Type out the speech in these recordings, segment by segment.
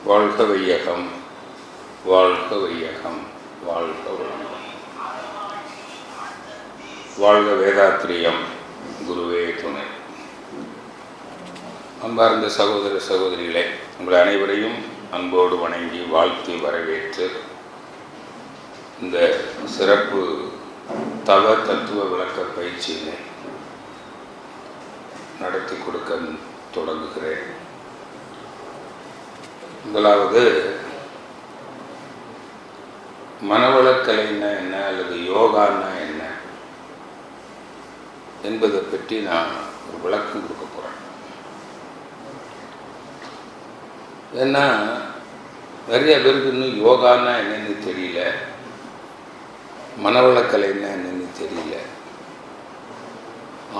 வாழ்க வையகம், வாழ்க வையகம், வாழ்க வளம். வாழ்க வேதாத்திரியம், குருவே துணை. அன்பார்ந்த சகோதர சகோதரிகளே, உங்கள் அனைவரையும் அன்போடு வணங்கி வாழ்த்தி வரவேற்று இந்த சிறப்பு தவ தத்துவ விளக்க பயிற்சியினை நடத்தி கொடுக்க தொடங்குகிறேன். முதலாவது, மனவளக்கலைன்னா என்ன அல்லது யோகான்னா என்ன என்பதை பற்றி நான் ஒரு விளக்கம் கொடுக்க போகிறேன். ஏன்னா நிறைய பேருக்கு இன்னும் யோகான்னா என்னன்னு தெரியல, மனவளக்கலைன்னா என்னன்னு தெரியல,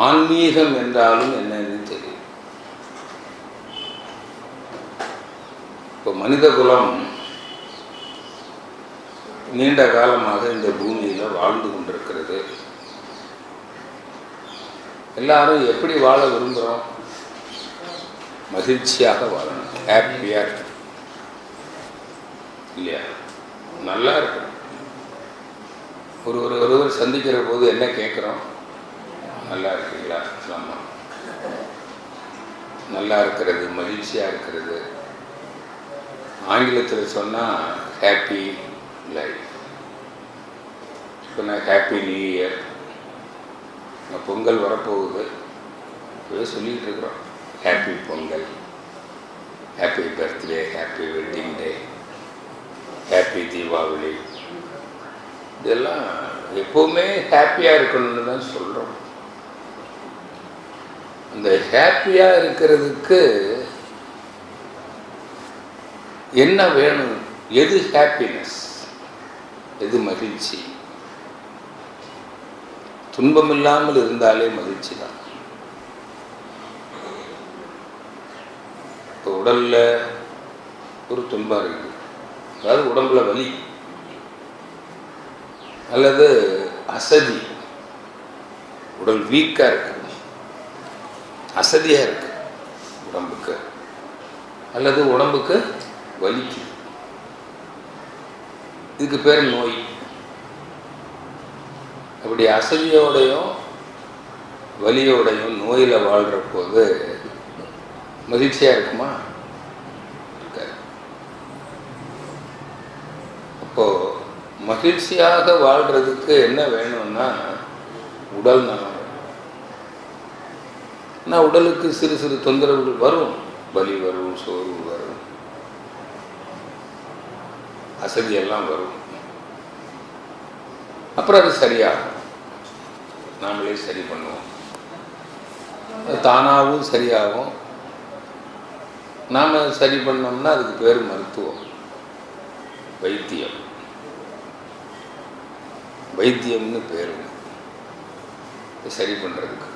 ஆன்மீகம் என்றாலும் என்னன்னு தெரியல. இப்போ மனித குலம் நீண்ட காலமாக இந்த பூமியில் வாழ்ந்து கொண்டிருக்கிறது. எல்லாரும் எப்படி வாழ விரும்புகிறோம்? மகிழ்ச்சியாக வாழணும், ஹாப்பியாக இல்லையா? நல்லா இருக்கணும். ஒருவர் சந்திக்கிற போது என்ன கேட்குறோம்? நல்லா இருக்கீங்களா? ஆமாம், நல்லா இருக்கிறது, மகிழ்ச்சியாக இருக்கிறது. ஆங்கிலத்தில் சொன்னால் ஹாப்பி லைஃப். இப்போ நான் ஹாப்பி நியூ இயர், பொங்கல் வரப்போகுது, இப்போவே சொல்லிகிட்டு இருக்கிறோம். Happy Pongal, happy birthday, happy wedding day, happy Deepavali. இதெல்லாம் எப்போவுமே ஹாப்பியாக இருக்கணும்னு தான் சொல்கிறோம். அந்த ஹாப்பியாக இருக்கிறதுக்கு என்ன வேணும்? எது ஹாப்பினஸ், எது மகிழ்ச்சி? துன்பம் இல்லாமல் இருந்தாலே மகிழ்ச்சி தான். இப்போ உடலில் ஒரு துன்பம் இருக்குது, அதாவது உடம்புல வலி அல்லது அசதி, உடல் வீக்காக இருக்கு, அசதியாக இருக்கு உடம்புக்கு, அல்லது உடம்புக்கு வலிக்கு, இதுக்கு பேர் நோய். அப்படி அசதியோடையும் வலியோடையும் நோயில் வாழ்கிற போது மகிழ்ச்சியாக இருக்குமா? இருக்காது. அப்போது மகிழ்ச்சியாக வாழ்கிறதுக்கு என்ன வேணும்னா உடல் நலம். ஆனால் உடலுக்கு சிறு சிறு தொந்தரவுகள் வரும், வலி வரும், சோர்வு வரும், அசதியெல்லாம் வரும். அப்புறம் அது சரியாகும், நாமளே சரி பண்ணுவோம், தானாகவும் சரியாகும். நாம் சரி பண்ணோம்னா அதுக்கு பேர் மருத்துவம், வைத்தியம். வைத்தியம்னு பேர் சரி பண்ணுறதுக்கு.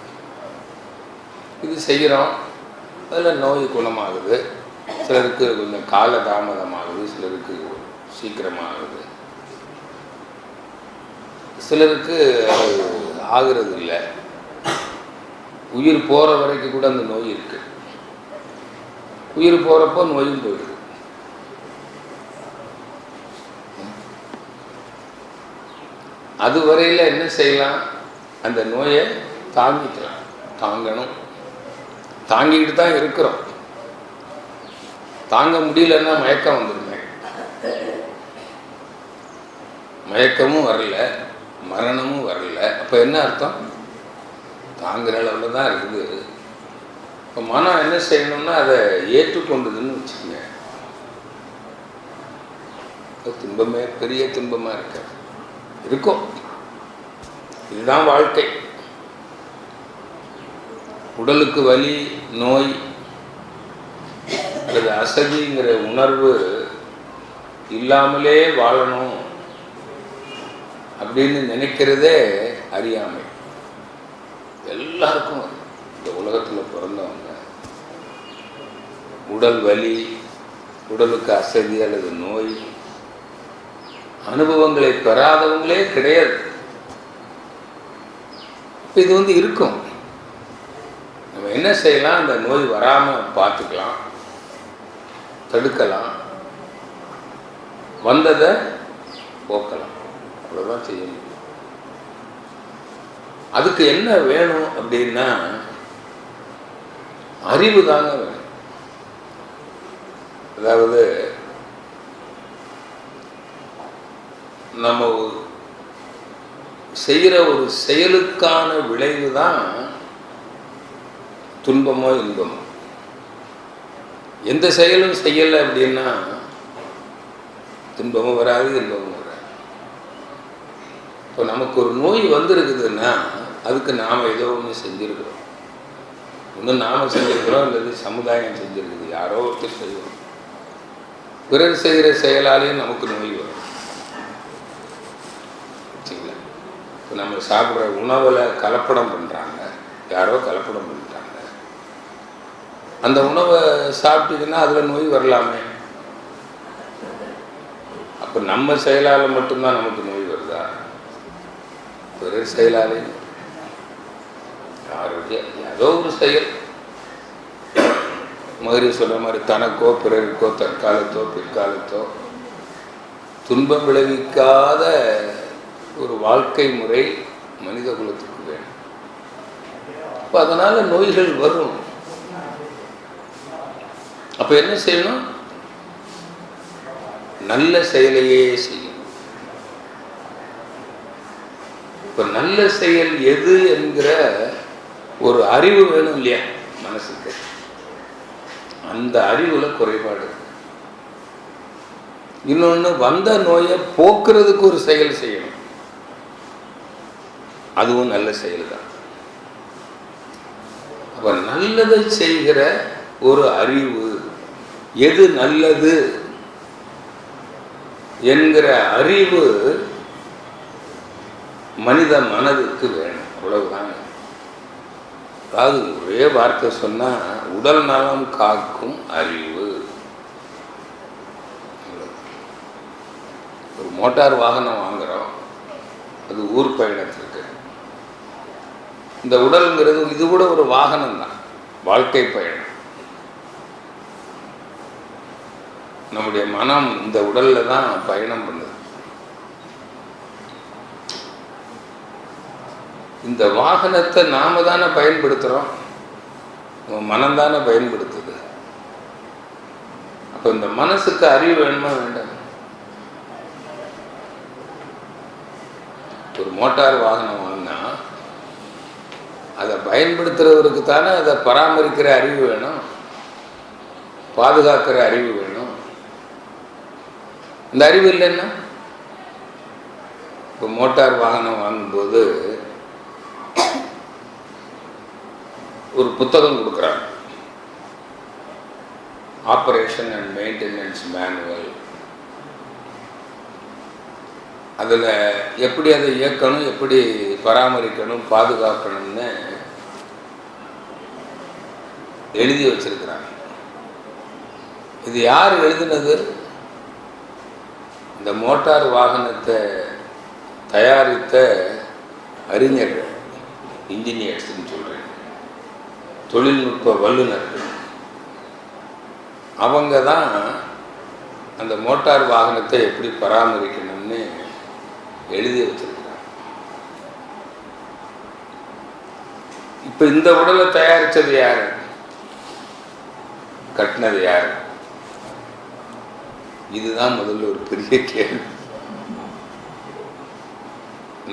இது செய்கிறோம், அதில் நோய் குணமாகுது. சிலருக்கு கொஞ்சம் கால தாமதமாகுது, சிலருக்கு சீக்கிரமாகுது, சிலருக்கு அது ஆகிறது இல்லை. உயிர் போகிற வரைக்கும் கூட அந்த நோய் இருக்கு. உயிர் போகிறப்போ நோயும் போயிடுது. அது வரையில் என்ன செய்யலாம்? அந்த நோயை தாங்கிக்கலாம், தாங்கணும். தாங்கிக்கிட்டு தான் இருக்கிறோம். தாங்க முடியலன்னா மயக்கம் வந்துடுமே. மயக்கமும் வரல, மரணமும் வரல. அப்போ என்ன அர்த்தம்? தாங்குற அளவில் தான் இருக்குது. இப்போ மனம் என்ன செய்யணும்னா அதை ஏற்றுக்கொண்டதுன்னு வச்சுக்கோங்க. துன்பமே பெரிய துன்பமாக இருக்கும். இதுதான் வாழ்க்கை. உடலுக்கு வலி, நோய் அல்லது அசதிங்கிற உணர்வு இல்லாமலே வாழணும் அப்படின்னு நினைக்கிறதே அறியாமை. எல்லாருக்கும் இந்த உலகத்தில் பிறந்தவங்க உடல் வலி, உடலுக்கு அசதி அல்லது நோய் அனுபவங்களை பெறாதவங்களே கிடையாது. இது இருக்கும். நம்ம என்ன செய்யலாம்? அந்த நோய் வராமல் பார்த்துக்கலாம், தடுக்கலாம், வந்ததை போக்கலாம், அவ்வளோதான் செய்ய முடியும். அதுக்கு என்ன வேணும் அப்படின்னா அறிவு தாங்க வேணும். அதாவது நம்ம செய்கிற ஒரு செயலுக்கான விளைவு தான் துன்பமோ இன்பமோ. எந்த செயலும் செய்யலை அப்படின்னா துன்பமும் வராது, இன்பமும் வராது. இப்போ நமக்கு ஒரு நோய் வந்திருக்குதுன்னா அதுக்கு நாம் ஏதோ ஒன்று செஞ்சுருக்கிறோம். ஒன்று நாம் செஞ்சுருக்கிறோம், அல்லது சமுதாயம் செஞ்சுருக்குது, யாரோ ஒருத்தர் செய்வோம். பிறர் செய்கிற செயலாலேயும் நமக்கு நோய் வரும். சரிங்களா? இப்போ நம்ம சாப்பிட்ற உணவில் கலப்படம் பண்ணுறாங்க, யாரோ கலப்படம் பண்ணுறாங்க. அந்த உணவை சாப்பிட்டீங்கன்னா அதில் நோய் வரலாமே. அப்போ நம்ம செயலால் மட்டும்தான் நமக்கு நோய் வருதா? பிறர் செயலாலே யாருடைய ஏதோ ஒரு செயல், மகிரி சொல்கிற மாதிரி தனக்கோ பிறருக்கோ தற்காலத்தோ பிற்காலத்தோ துன்பம் விளைவிக்காத ஒரு வாழ்க்கை முறை மனித குலத்துக்கு வேணும். அப்போ அதனால் நோய்கள் வரும். அப்போ என்ன செய்யணும்? நல்ல செயலையே செய்யும். இப்போ நல்ல செயல் எது என்கிற ஒரு அறிவு வேணும் இல்லையா மனசுக்கு? அந்த அறிவுல குறைபாடு. இன்னொன்று, வந்த நோயை போக்குறதுக்கு ஒரு செயல் செய்யணும், அதுவும் நல்ல செயல் தான். அப்ப நல்லதை செய்கிற ஒரு அறிவு, எது நல்லது என்கிற அறிவு மனித மனதுக்கு வேணும், அவ்வளவுதான். அதாவது ஒரே வார்த்தை சொன்னால் உடல் நலம் காக்கும் அறிவு. ஒரு மோட்டார் வாகனம் வாங்குகிறோம், அது ஊர் பயணத்திற்கு. இந்த உடல்ங்கிறது இது கூட ஒரு வாகனம் தான், வாழ்க்கை பயணம். நம்முடைய மனம் இந்த உடல்ல தான் பயணம் பண்ணுது. இந்த வாகனத்தை நாம தானே பயன்படுத்துகிறோம், மனம் தானே பயன்படுத்துது. அப்போ இந்த மனசுக்கு அறிவு வேணுமா வேண்டாம்? ஒரு மோட்டார் வாகனம் வாங்கினா அதை பயன்படுத்துறவருக்கு தானே அதை பராமரிக்கிற அறிவு வேணும், பாதுகாக்கிற அறிவு வேணும். இந்த அறிவு இல்லைன்னா, இப்போ மோட்டார் வாகனம் வாங்கும்போது ஒரு புத்தகம் கொடுக்குறாங்க, ஆப்ரேஷன் அண்ட் மெயின்டெனன்ஸ் மேனுவல். அதில் எப்படி அதை இயக்கணும், எப்படி பராமரிக்கணும், பாதுகாக்கணும்னு எழுதி வச்சிருக்கிறாங்க. இது யார் எழுதினது? இந்த மோட்டார் வாகனத்தை தயாரித்த அறிஞர்கள், இன்ஜினியர்ஸ்ன்னு சொல்கிறேன், தொழில்நுட்ப வல்லுநர்கள். அவங்க தான் அந்த மோட்டார் வாகனத்தை எப்படி பராமரிக்கணும்னு எழுதி வச்சிருக்கிறாங்க. இப்போ இந்த உடலை தயாரித்தது யார்? கட்டினது யார்? இதுதான் முதல்ல ஒரு பெரிய கேள்வி.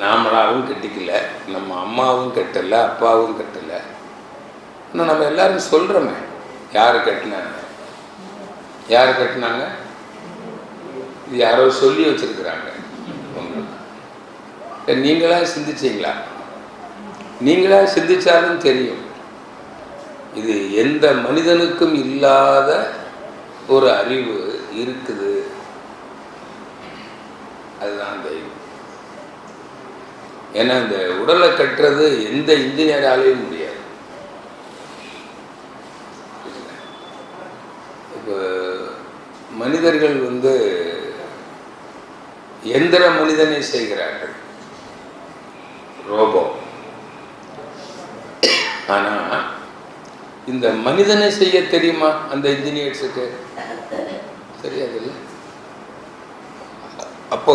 நாமளாவும் கட்டிக்கல, நம்ம அம்மாவும் கட்டலை, அப்பாவும் கட்டலை. இன்னும் நம்ம எல்லாரும் சொல்கிறோமே, யார் கட்டினாங்க, யார் கட்டினாங்க? இது யாரோ சொல்லி வச்சிருக்கிறாங்க. நீங்களா சிந்திச்சிங்களா? நீங்களா சிந்திச்சாலும் தெரியும், இது எந்த மனிதனுக்கும் இல்லாத ஒரு அறிவு இருக்குது. அதுதான் தெய்வம். ஏன்னா இந்த உடலை கட்டுறது எந்த இன்ஜினியராலையும் முடியாது. இப்போ மனிதர்கள் எந்திர மனிதனை செய்கிறார்கள், ரோபோ. ஆனால் இந்த மனிதனை செய்ய தெரியுமா அந்த இன்ஜினியர்ஸுக்கு? தெரியாதுல்ல. அப்போ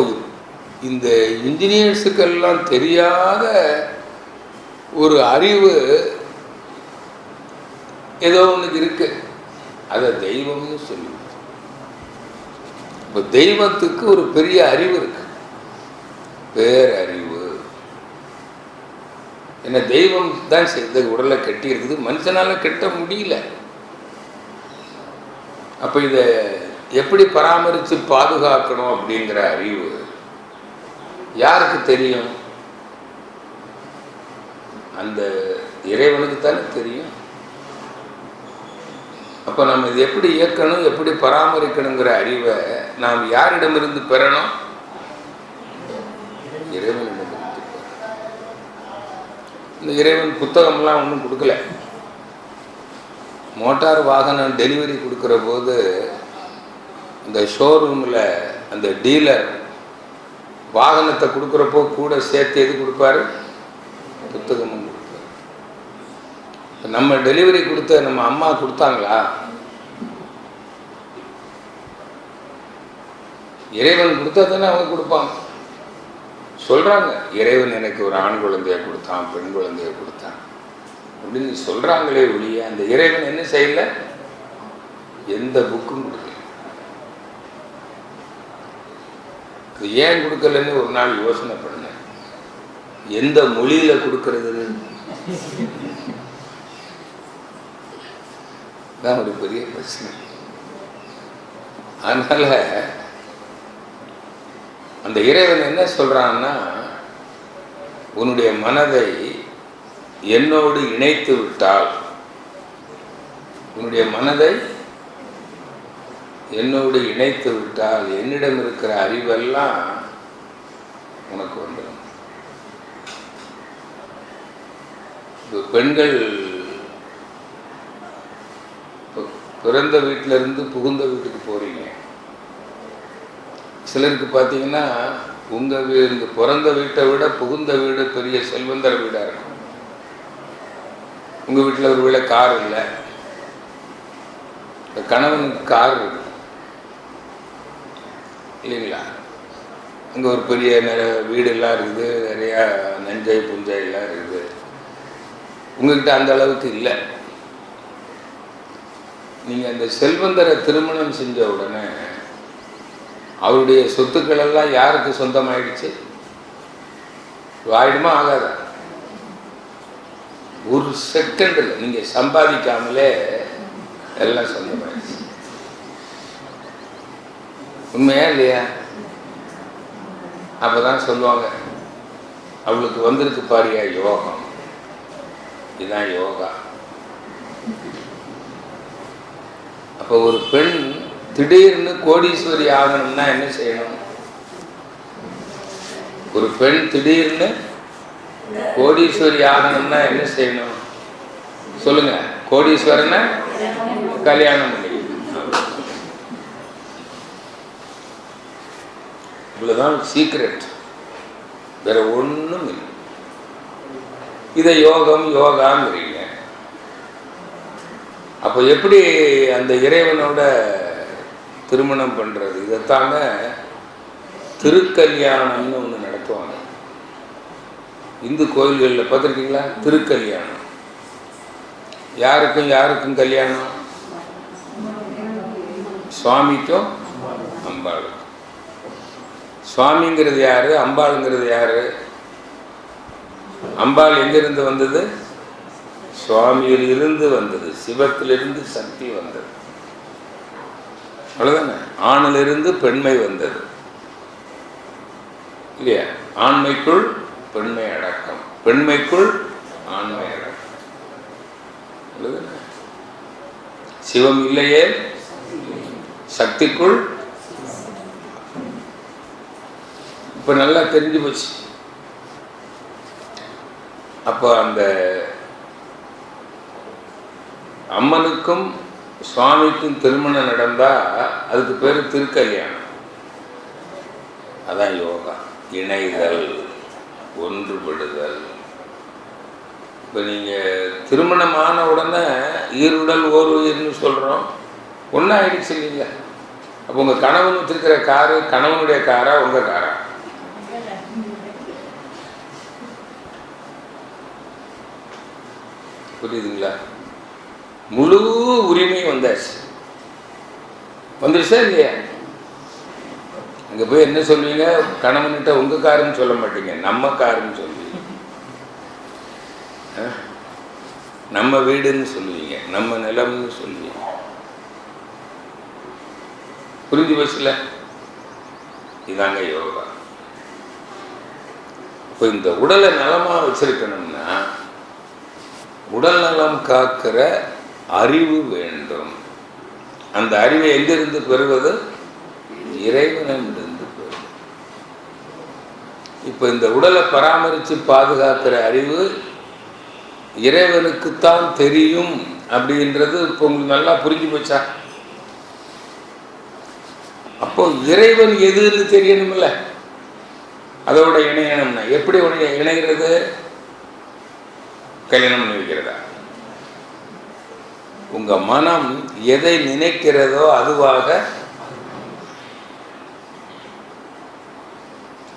இந்த இன்ஜினியர்ஸுக்கெல்லாம் தெரியாத ஒரு அறிவு ஏதோ ஒன்று இருக்கு, அதை தெய்வம்னு சொல்லி. இப்போ தெய்வத்துக்கு ஒரு பெரிய அறிவு இருக்கு, பேரறிவு. என்ன தெய்வம் தான் செய்த உடலை கட்டி இருக்குது, மனுஷனால கட்ட முடியல. அப்போ இதை எப்படி பராமரித்து பாதுகாக்கணும் அப்படிங்கிற அறிவு யாருக்கு தெரியும்? அந்த இறைவனுக்கு தானே தெரியும். அப்போ நம்ம இது எப்படி இயக்கணும், எப்படி பராமரிக்கணுங்கிற அறிவை நாம் யாரிடமிருந்து பெறணும்? இறைவனிடமிருந்து. இந்த இறைவன் புத்தகம்லாம் ஒன்றும் கொடுக்கல. மோட்டார் வாகனம் டெலிவரி கொடுக்குற போது இந்த ஷோரூமில் அந்த டீலர் வாகனத்தை கொடுக்குறப்போ கூட சேர்த்து எது கொடுப்பாரு? புத்தகமும் கொடுப்பாரு. நம்ம டெலிவரி கொடுத்த நம்ம அம்மா கொடுத்தாங்களா? இறைவன் கொடுத்தா தானே அவங்க கொடுப்பாங்க. சொல்கிறாங்க, இறைவன் எனக்கு ஒரு ஆண் குழந்தைய கொடுத்தான், பெண் குழந்தைய கொடுத்தான் அப்படின்னு சொல்கிறாங்களே ஒழிய அந்த இறைவன் என்ன செய்யல? எந்த புக்கும் கொடுக்கல. ஏன் கொடுக்கலன்னு ஒரு நாள் யோசனை பண்ணேன். எந்த மொழியில கொடுக்கறதுன்னு தான் ஒரு பெரிய பிரச்சனை. அதனால அந்த இறைவன் என்ன சொல்றான்னா, உன்னுடைய மனதை என்னோடு இணைத்து விட்டால், உன்னுடைய மனதை என்னோடு இணைத்து விட்டால் என்னிடம் இருக்கிற அறிவெல்லாம் உனக்கு வந்துடும். பெண்கள் பிறந்த வீட்டிலேருந்து புகுந்த வீட்டுக்கு போகிறீங்க. சிலருக்கு பார்த்தீங்கன்னா உங்கள் வீடு பிறந்த வீட்டை விட புகுந்த வீடு பெரிய செல்வந்தர வீடாக இருக்கும். உங்கள் வீட்டில் ஒரு வேளை கார் இல்லை, கணவனுக்கு கார் இருக்கு இல்லைங்களா? அங்கே ஒரு பெரிய வீடெல்லாம் இருக்குது, நிறையா நஞ்சை புஞ்சை எல்லாம் இருக்குது. உங்ககிட்ட அந்த அளவுக்கு இல்லை. நீங்கள் அந்த செல்வந்தரை திருமணம் செஞ்ச உடனே அவருடைய சொத்துக்கள் எல்லாம் யாருக்கு சொந்தமாயிடுச்சு? ஆயிடுமா ஆகாத? ஒரு செகண்டில் நீங்கள் சம்பாதிக்காமலே எல்லாம் சொந்தமாயிடுச்சு. உண்மையா இல்லையா? அப்போதான் சொல்லுவாங்க, அவளுக்கு வந்திருக்கு பாரியா யோகம், இதுதான் யோகா. அப்போ ஒரு பெண் திடீர்னு கோடீஸ்வரி ஆகணும்னா என்ன செய்யணும்? ஒரு பெண் திடீர்னு கோடீஸ்வரி ஆகணும்னா என்ன செய்யணும் சொல்லுங்க? கோடீஸ்வரனை கல்யாணம் பண்ணி, இவ்வளவுதான் சீக்ரெட், வேற ஒண்ணும் இல்லை. இதை யோகம் யோகாங்கிறீங்க. அப்போ எப்படி அந்த இறைவனோட திருமணம் பண்றது? இதைத்தாங்க திருக்கல்யாணம்னு ஒன்று நடத்துவாங்க இந்து கோயில்களில். பார்த்துருக்கீங்களா? திருக்கல்யாணம். யாருக்கும் யாருக்கும் கல்யாணம்? சுவாமிக்கும் அம்பாளுக்கும். சுவாமிங்கிறது யாரு, அம்பாளுங்கிறது யாரு? அம்பாள் எங்கிருந்து வந்தது? சுவாமியில் இருந்து வந்தது, சிவத்திலிருந்து சக்தி வந்தது. அவ்வளவுதானே? ஆணிலிருந்து பெண்மை வந்தது இல்லையா? ஆண்மைக்குள் பெண்மை அடக்கம், பெண்மைக்குள் ஆண்மை அடக்கம். சிவம் இல்லையே சக்திக்குள். இப்ப நல்லா தெரிஞ்சு போச்சு. அப்போ அந்த அம்மனுக்கும் சுவாமிக்கும் திருமணம் நடந்தா அதுக்கு பேரு திருக்கல்யாணம். அதான் யோகா. இணைதல், ஒன்றுபடுதல். இப்போ நீங்கள் திருமணமான உடனே ஈருடல் ஓர் உயிர்னு சொல்கிறோம், ஒன்றாயிடுச்சு இல்லைங்களா? அப்போ உங்கள் கணவன் வச்சிருக்கிற காரு கணவனுடைய காரா உங்கள் காரா? புரியுதுங்களா? முழு உரிமை வந்துருச்சா இல்லையா? அங்கே போய் என்ன சொல்லுவீங்க? கணவன்கிட்ட உங்கள் காருன்னு சொல்ல மாட்டீங்க, நம்ம காருன்னு சொல்லுவீங்க, நம்ம வீடுன்னு சொல்லுவீங்க, நம்ம நிலம்னு சொல்லுவீங்க. புரிஞ்சு போச்சுல? இதாங்க யோகா. இப்போ இந்த உடலை நலமாக வச்சிருக்கணும்னா உடல் நலம் காக்கிற அறிவு வேண்டும். அந்த அறிவை எங்கிருந்து பெறுவது? இறைவனிடமிருந்து பெறுவது. இப்போ இந்த உடலை பராமரித்து பாதுகாக்கிற அறிவு இறைவனுக்குத்தான் தெரியும் அப்படின்றது இப்போ உங்களுக்கு நல்லா புரிஞ்சு போச்சா? அப்போ இறைவன் எதுன்னு தெரியணும்ல, அதோட இணையணும்னா எப்படி இணைகிறது? கல்யாணம் பண்ணி வைக்கிறதா? உங்க மனம் எதை நினைக்கிறதோ அதுவாக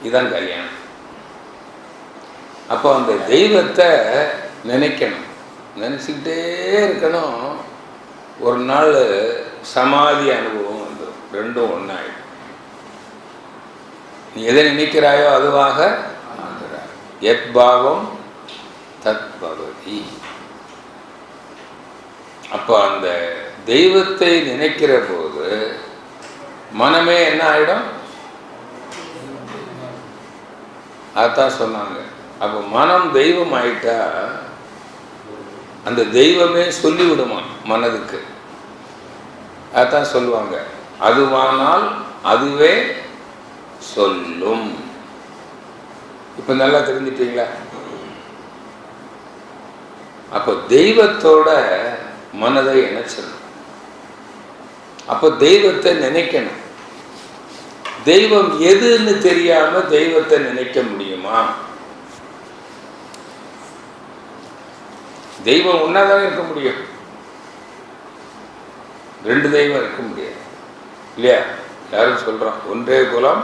இதான் கல்யாணம். அப்போ அந்த தெய்வத்தை நினைக்கணும், நினைச்சுக்கிட்டே இருக்கணும். ஒரு நாள் சமாதி அனுபவம் வந்துடும், ரெண்டும் ஒன்றாயிடும். நீ எதை நினைக்கிறாயோ அதுவாக ஆகிறாய். எத் பாவம் தத் பவதி. அப்போ அந்த தெய்வத்தை நினைக்கிற போது மனமே என்ன ஆயிடும்? அதான் சொன்னாங்க. அப்போ மனம் தெய்வம் ஆயிட்டா அந்த தெய்வமே சொல்லிவிடுமா மனதுக்கு. அதான் சொல்லுவாங்க, அதுவானால் அதுவே சொல்லும். இப்போ நல்லா தெரிஞ்சிட்டீங்களா? அப்போ தெய்வத்தோட மனதை இணைச்சிடணும். அப்போ தெய்வத்தை நினைக்கணும். தெய்வம் எதுன்னு தெரியாம தெய்வத்தை நினைக்க முடியுமா? தெய்வம் ஒன்னாதான் இருக்க முடியும், ரெண்டு தெய்வம் இருக்க முடியாது இல்லையா? யாரும் சொல்றோம் ஒன்றே குலம்.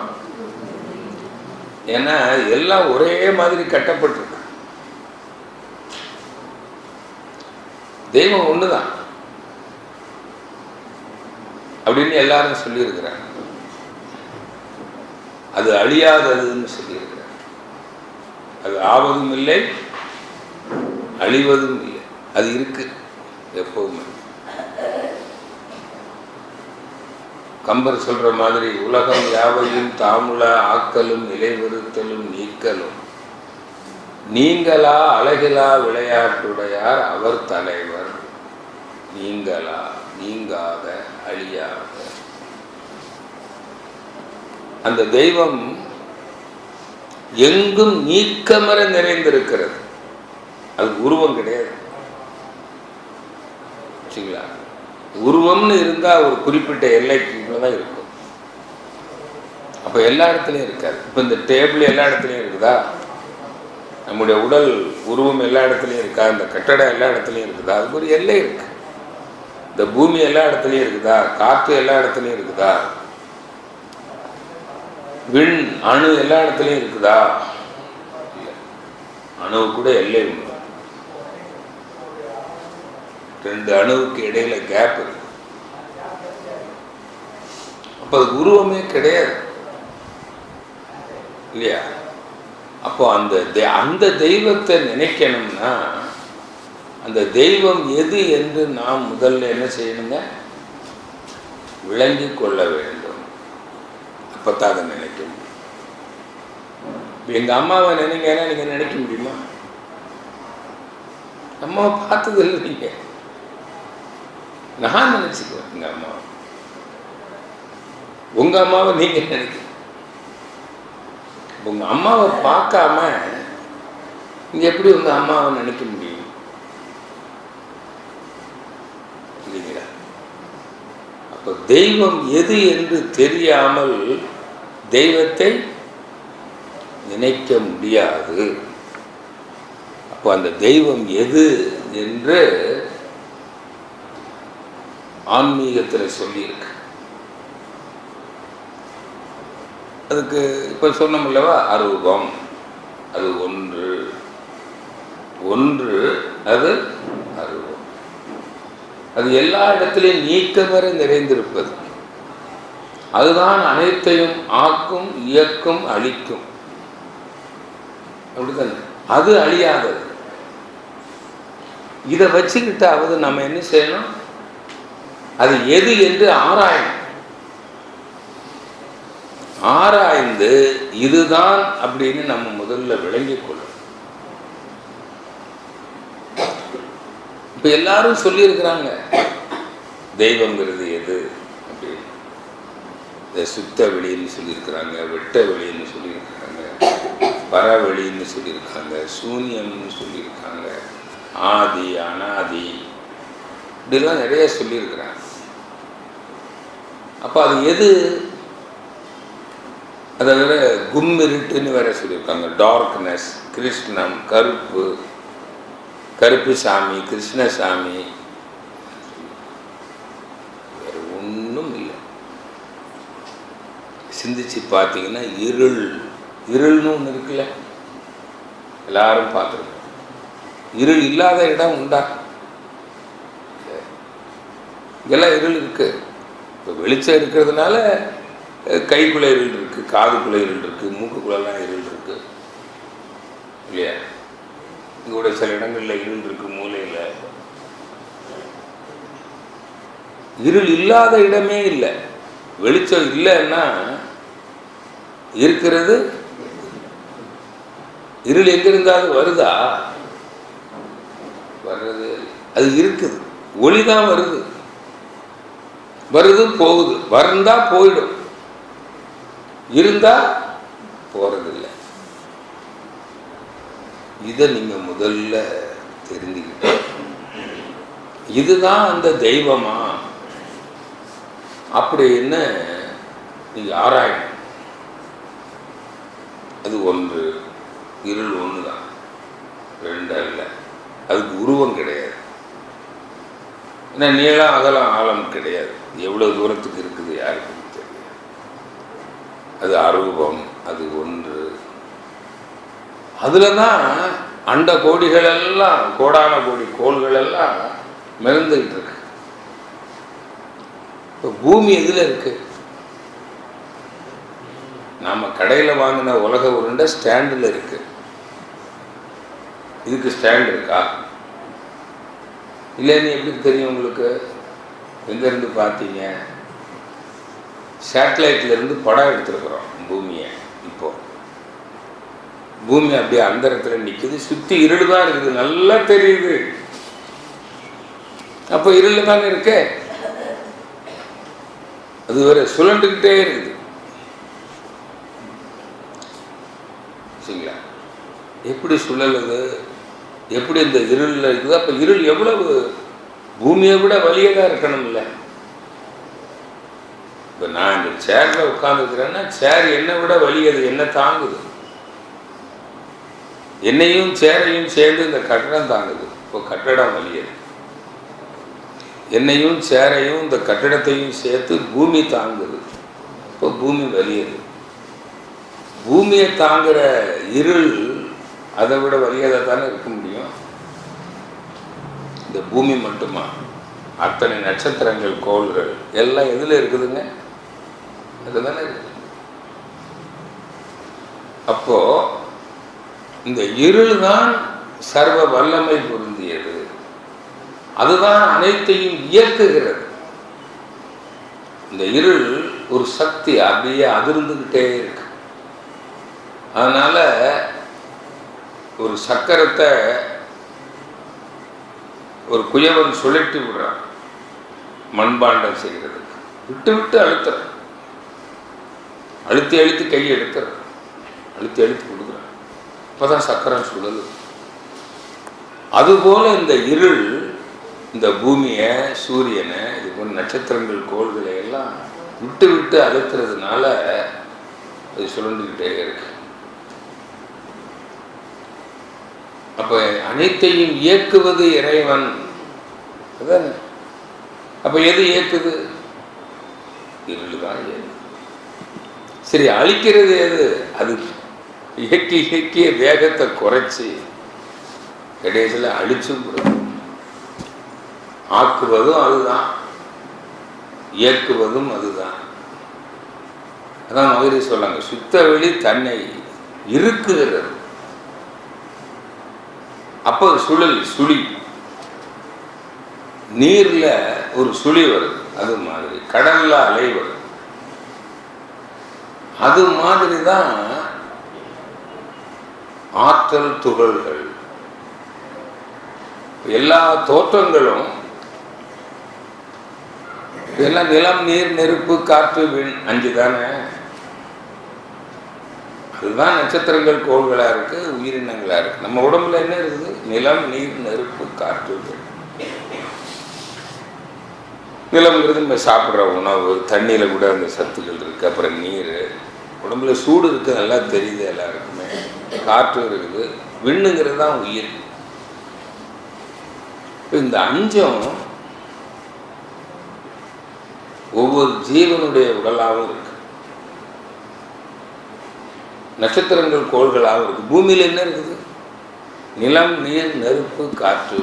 ஏன்னா எல்லாம் ஒரே மாதிரி கட்டப்பட்டிருக்கு. தெய்வம் ஒண்ணுதான் அப்படின்னு எல்லாரும் சொல்லியிருக்கிறாங்க. அது அழியாததுன்னு சொல்லியிருக்கிறாங்க. அது ஆவதும் இல்லை, அழிவதும் இல்லை, அது இருக்கு எப்பவுமே. கம்பர் சொல்ற மாதிரி உலகம் யாவையும் தாமுல ஆக்கலும் நிலைவருத்தலும் நீக்கலும் நீங்களா அழகிலா விளையாட்டுடையார் அவர் தலைவர். நீங்களா நீங்காத அழியாத அந்த தெய்வம் எங்கும் நீக்கமர நிறைந்திருக்கிறது. அது உருவம் கிடையாது. சரிங்களா? உருவம்னு இருந்தா ஒரு குறிப்பிட்ட எல்லைக்குள்ளதான் இருக்கும். அப்ப எல்லா இடத்துலயும் இருக்காது. இப்ப இந்த டேபிள் எல்லா இடத்துலயும் இருக்குதா? நம்முடைய உடல் உருவம் எல்லா இடத்துலையும் இருக்கா? இந்த கட்டடம் எல்லா இடத்துலையும் இருக்குதா? அதுக்கு ஒரு எல்லை இருக்கு. இந்த பூமி எல்லா இடத்துலையும் இருக்குதா? காற்று எல்லா இடத்துலையும் இருக்குதா? விண் அணு எல்லா இடத்துலையும் இருக்குதா? அணுவு கூட எல்லை உண்டு. ரெண்டு அணுவுக்கு இடையில கேப் இருக்கு. அப்ப அது உருவமே கிடையாது இல்லையா? அப்போ அந்த தெய்வத்தை நினைக்கணும்னா அந்த தெய்வம் எது என்று நாம் முதல்ல என்ன செய்யணுங்க? விளங்கி கொள்ள வேண்டும். அப்பத்தான் அதை நினைக்க முடியும். எங்க அம்மாவை நினைங்கன்னா நீங்க நினைக்க முடியுமா? அம்மாவை பார்த்தது இல்லை நீங்க. நான் நினைச்சுக்குவேன் எங்க அம்மாவை. உங்க அம்மாவை நீங்க நினைக்க. உங்க அம்மாவை பார்க்காம நீங்க எப்படி உங்க அம்மாவை நினைக்க முடியும்? இல்லைங்களா? அப்ப தெய்வம் எது என்று தெரியாமல் தெய்வத்தை நினைக்க முடியாது. அப்போ அந்த தெய்வம் எது என்று ஆன்மீகத்தில் சொல்லியிருக்கு. அதுக்கு இப்போ சொன்னோம்லவா, அரூபம் அது ஒன்று, ஒன்று அது அரூபம். அது எல்லா இடத்திலையும் நீக்கமற நிறைந்திருப்பது. அதுதான் அனைத்தையும் ஆக்கும், இயக்கும், அழிக்கும். அப்படித்தானே? அது அழியாதது. இதை வச்சுக்கிட்டாவது நம்ம என்ன செய்யணும்? அது எது என்று ஆராயணும். ஆராய்ந்து இதுதான் அப்படின்னு நம்ம முதல்ல விளங்கிக் கொள்ளணும். இப்ப எல்லாரும் சொல்லியிருக்கிறாங்க தெய்வங்கிறது எது அப்படின்னு. இந்த சுத்த வெளின்னு சொல்லியிருக்கிறாங்க, வெட்ட வெளின்னு சொல்லியிருக்கிறாங்க, பரவெளின்னு சொல்லியிருக்காங்க, சூன்யம்னு சொல்லியிருக்காங்க, ஆதி அனாதி இப்படிலாம் நிறைய சொல்லியிருக்கிறாங்க. அப்போ அது எது? அதை வேற கும்மிருட்டுன்னு வேற சொல்லியிருக்காங்க. டார்க்னஸ், கிருஷ்ணம், கருப்பு, கருப்பு சாமி, கிருஷ்ணசாமி, வேற ஒன்றும் இல்லை. சிந்திச்சு பார்த்தீங்கன்னா இருள், இருள்னு ஒன்று இருக்குல்ல, எல்லாரும் பார்த்துருக்கோம். இருள் இல்லாத இடம் உண்டா? இங்கெல்லாம் இருள் இருக்கு. இப்போ வெளிச்சம் இருக்கிறதுனால கைக்குள்ளே இருள் இருக்குது, காதுக்குள்ளே இருள் இருக்குது, மூக்குக்குள்ளெல்லாம் இருள் இருக்குது இல்லையா? இங்கே கூட சில இடங்களில் இருள் இருக்குது, மூலையில். இருள் இல்லாத இடமே இல்லை. வெளிச்சம் இல்லைன்னா இருக்கிறது இருள் எங்கிருந்தாலும் வருதா? வர்றது அது இருக்குது. ஒளிதான் வருது, வருது போகுது, வந்தா போயிடும், இருந்தா போறதில்லை. இதை நீங்க முதல்ல தெரிஞ்சுக்கிட்ட. இதுதான் அந்த தெய்வமா அப்படின்னு நீங்க ஆராயணும். அது ஒன்று, இருள் ஒன்று தான், ரெண்டு அல்ல. அதுக்கு உருவம் கிடையாது. ஏன்னா நீளம் அகலம் ஆழம் கிடையாது. எவ்வளவு தூரத்துக்கு இருக்குது யாருக்கும் தெரியாது. அது அரூபம், அது ஒன்று. அதுல தான் அண்ட கோடிகள் எல்லாம், கோடான கோடி கோள்கள் எல்லாம் மிதந்துகிட்டு இருக்கு. இப்போ பூமி எதுல இருக்கு? நாம கடையில் வாங்கின உலக உருண்டை ஸ்டாண்டில் இருக்கு. இதுக்கு ஸ்டாண்ட் இருக்கா? இல்லைன்னு எப்படி தெரியும் உங்களுக்கு? எங்கேருந்து பார்த்தீங்க? சேட்டலைட்லேருந்து படம் எடுத்துருக்குறோம் பூமியை. இப்போ பூமி அப்படியே அந்த இடத்துல நிற்குது, சுற்றி இருள் தான் இருக்குது, நல்லா தெரியுது. அப்போ இருள் தானே இருக்கு. அது வேற சுழண்டுக்கிட்டே இருக்குது. சரிங்களா? எப்படி சுழலுது? எப்படி இந்த இருளில் இருக்குது? அப்போ இருள் எவ்வளவு பூமியை விட வலியதாக இருக்கணும் இல்லை? இப்போ நான் இந்த சேரில் உட்காந்துருக்கிறேன்னா சேர் என்னை விட வலியது, என்ன தாங்குது. என்னையும் சேரையும் சேர்ந்து இந்த கட்டடம் தாங்குது. இப்போ கட்டடம் வலியது. என்னையும் சேரையும் இந்த கட்டடத்தையும் சேர்த்து பூமி தாங்குது. இப்போ பூமி வலியது. பூமியை தாங்குற இருள் அதை விட வலியதாக தானே இருக்க முடியும். இந்த பூமி மட்டுமா? அத்தனை நட்சத்திரங்கள், கோள்கள் எல்லாம் எதில் இருக்குதுங்க? அது தானே இருக்கு. அப்போ இந்த இருள் தான் சர்வ வல்லமை பொருந்தியது. அதுதான் அனைத்தையும் இயக்குகிறது. இந்த இருள் ஒரு சக்தி, அப்படியே அதிர்ந்துகிட்டே இருக்கு. அதனால ஒரு சக்கரத்தை ஒரு குயவன் சுழட்டி விடுறான் மண்பாண்டம் செய்கிறதுக்கு. விட்டு விட்டு அழுத்துறான், அழுத்தி அழுத்தி கையை எடுத்துறான், அழுத்தி அழுத்தி கொடுக்குறான். அப்போதான் சக்கரம் சுழலு. அதுபோல இந்த இருள் இந்த பூமியை, சூரியனை, இது போன்ற நட்சத்திரங்கள், கோள்களை எல்லாம் விட்டு விட்டு அழுத்துறதுனால அது சுழண்டுகிட்டே இருக்கு. அப்ப அனைத்தையும் இயக்குவது இறைவன். அதானே? அப்ப எது இயக்குது? இருள் தான் இயக்குது. சரி, அழிக்கிறது எது? அது இயக்கிய வேகத்தை குறைச்சி கடைசியில் அழிச்சும் கொடுக்கும். ஆக்குவதும் அதுதான், இயக்குவதும் அதுதான். அதான் மகிழ்ச்சி சொல்லாங்க, சுத்த வெளி தன்னை இருக்குகிறது. அப்போ சுழி நீர்ல ஒரு சுழி வருது, அது மாதிரி கடல்ல அலை வருது. அது மாதிரி தான் ஆற்றல் துகள்கள். எல்லா தோற்றங்களும் எல்லாம் நிலம், நீர், நெருப்பு, காற்று, விண், 5 தானே. அதுதான் நட்சத்திரங்கள், கோள்களா இருக்கு, உயிரினங்களா இருக்கு. நம்ம உடம்புல என்ன இருக்குது? நிலம், நீர், நெருப்பு, காற்று, விண். நிலம்ங்கிறது நம்ம சாப்பிட்ற உணவு, தண்ணியில கூட அந்த சத்துக்கள் இருக்கு. அப்புறம் நீர், உடம்புல சூடு இருக்கு, நல்லா தெரியுது எல்லாருக்குமே. காற்று இருக்குது, விண்ணுங்கிறது தான் உயிர். இந்த 5ம் ஒவ்வொரு ஜீவனுடைய உடலாகவும் இருக்கு, நட்சத்திரங்கள் கோள்களாகவும் இருக்கு. பூமியில் என்ன இருக்குது? நிலம், நீர், நெருப்பு, காற்று.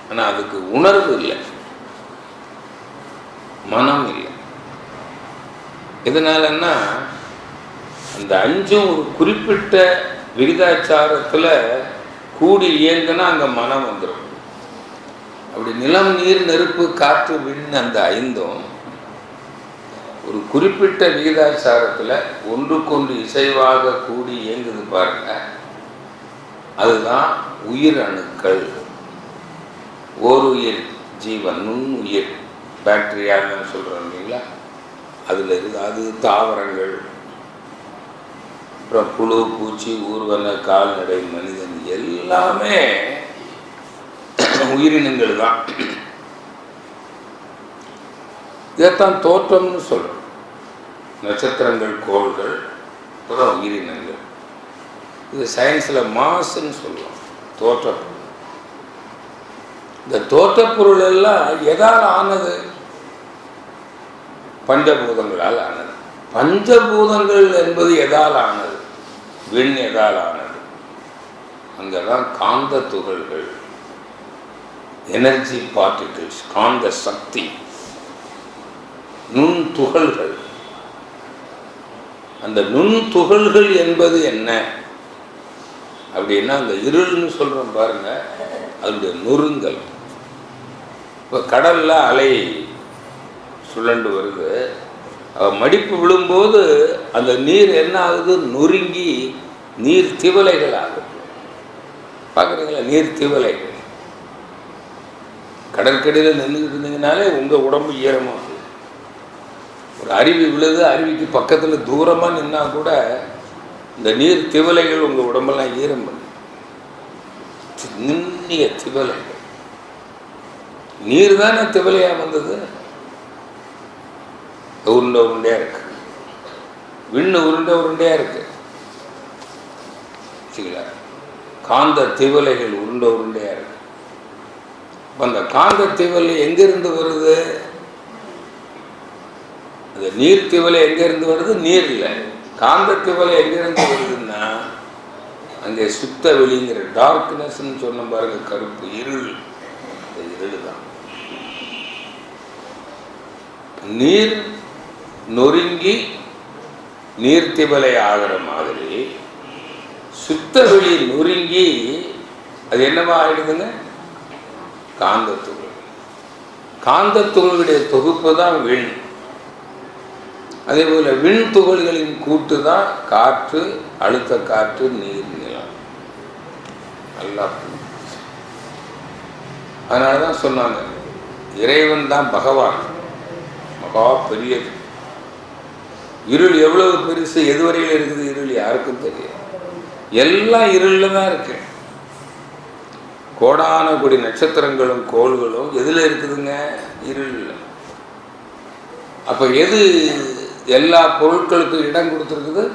ஆனால் அதுக்கு உணர்வு இல்லை, மனம் இல்லை. எதனாலன்னா அந்த 5ம் ஒரு குறிப்பிட்ட விகிதாச்சாரத்தில் கூடி இயங்குனா அங்கே மனம் வந்துடும். அப்படி நிலம், நீர், நெருப்பு, காற்று, விண் அந்த 5ம் ஒரு குறிப்பிட்ட விகிதாச்சாரத்தில் ஒன்றுக்கொன்று இசைவாக கூடி இயங்குது பாருங்க. அதுதான் உயிர் அணுக்கள். ஓருயிர் ஜீவன், நுண்ணுயிர், பாக்டீரியான்னு சொல்கிறோம் இல்லைங்களா, அதில் இருக்குது. அது தாவரங்கள், அப்புறம் புழு, பூச்சி, ஊர்வன, கால்நடை, மனிதன் எல்லாமே உயிரினங்கள் தான். இதைத்தான் தோற்றம்னு சொல்கிறோம். நட்சத்திரங்கள், கோள்கள், அப்புறம் உயிரினங்கள். இது சயின்ஸில் மாசுன்னு சொல்லுவோம், தோற்றம். இந்த தோற்றப்பொருள் எல்லாம் எதால் ஆனது? பஞ்சபூதங்களால் ஆனது. பஞ்சபூதங்கள் என்பது எதால் ஆனது? விண் எதால் ஆனது? அங்கதான் காந்த துகள்கள், எனர்ஜி பார்ட்டிகிள்ஸ், காந்த சக்தி, நுண் துகள்கள். அந்த நுண் துகள்கள் என்பது என்ன அப்படின்னா, அந்த இருள்னு சொல்றோம் பாருங்க, அதனுடைய நொறுங்கல். இப்போ கடல்ல அலை சுழண்டு வருது, மடிப்பு விழும்போது அந்த நீர் என்ன ஆகுது? நொறுங்கி நீர் திவலைகள் ஆகுது. பார்க்குறீங்களா? நீர் திவலைகள். கடற்கரையில் நின்றுக்கிட்டு இருந்தீங்கனாலே உங்கள் உடம்பு ஈரமாகுது. ஒரு அருவி விழுது, அருவிக்கு பக்கத்தில் தூரமாக நின்னா கூட இந்த நீர் திவலைகள் உங்கள் உடம்பெல்லாம் ஈரம் பண்ணு. நுண்ணிய திவலைகள். நீர் தானே திவலையா வந்தது. உருண்டை உருண்டையா இருக்கு, விண்ணு உருண்டை உருண்டையா இருக்கு. காந்த திவலைகள் உருண்டை உருண்டையா இருக்கு. அந்த காந்த திவலை எங்கிருந்து வருது? அந்த நீர் திவலை எங்கிருந்து வருது? நீர் இல்லை. காந்த திவலை எங்கிருந்து வருதுன்னா, அங்கே சுத்த வெளிங்கிற டார்க்னஸ்ன்னு சொன்ன பாருங்க, கருப்பு இருள். இருள் தான். நீர் நொறுங்கி நீர்த்திவலை ஆகிற மாதிரி சுத்த வெளி நொறுங்கி அது என்னவா ஆயிடுதுங்க? காந்தத்துகள். காந்தத்துகளுடைய தொகுப்பு தான் விண். அதே போல விண் துகள்களின் கூட்டு தான் காற்று, அழுத்த காற்று, நீர், நிலம். நல்லா அதனாலதான் சொன்னாங்க, இறைவன் தான் பகவான், மகா பெரியது. இருள் எவ்வளவு பெருசு, எதுவரையில் இருக்குது இருள் யாருக்கும் தெரியாது. எல்லாம் இருளில் தான் இருக்கு. கோடான கோடி நட்சத்திரங்களும் கோள்களும் எதில் இருக்குதுங்க? இருள். அப்போ எது எல்லா பொருட்களுக்கும் இடம் கொடுத்துருக்குது?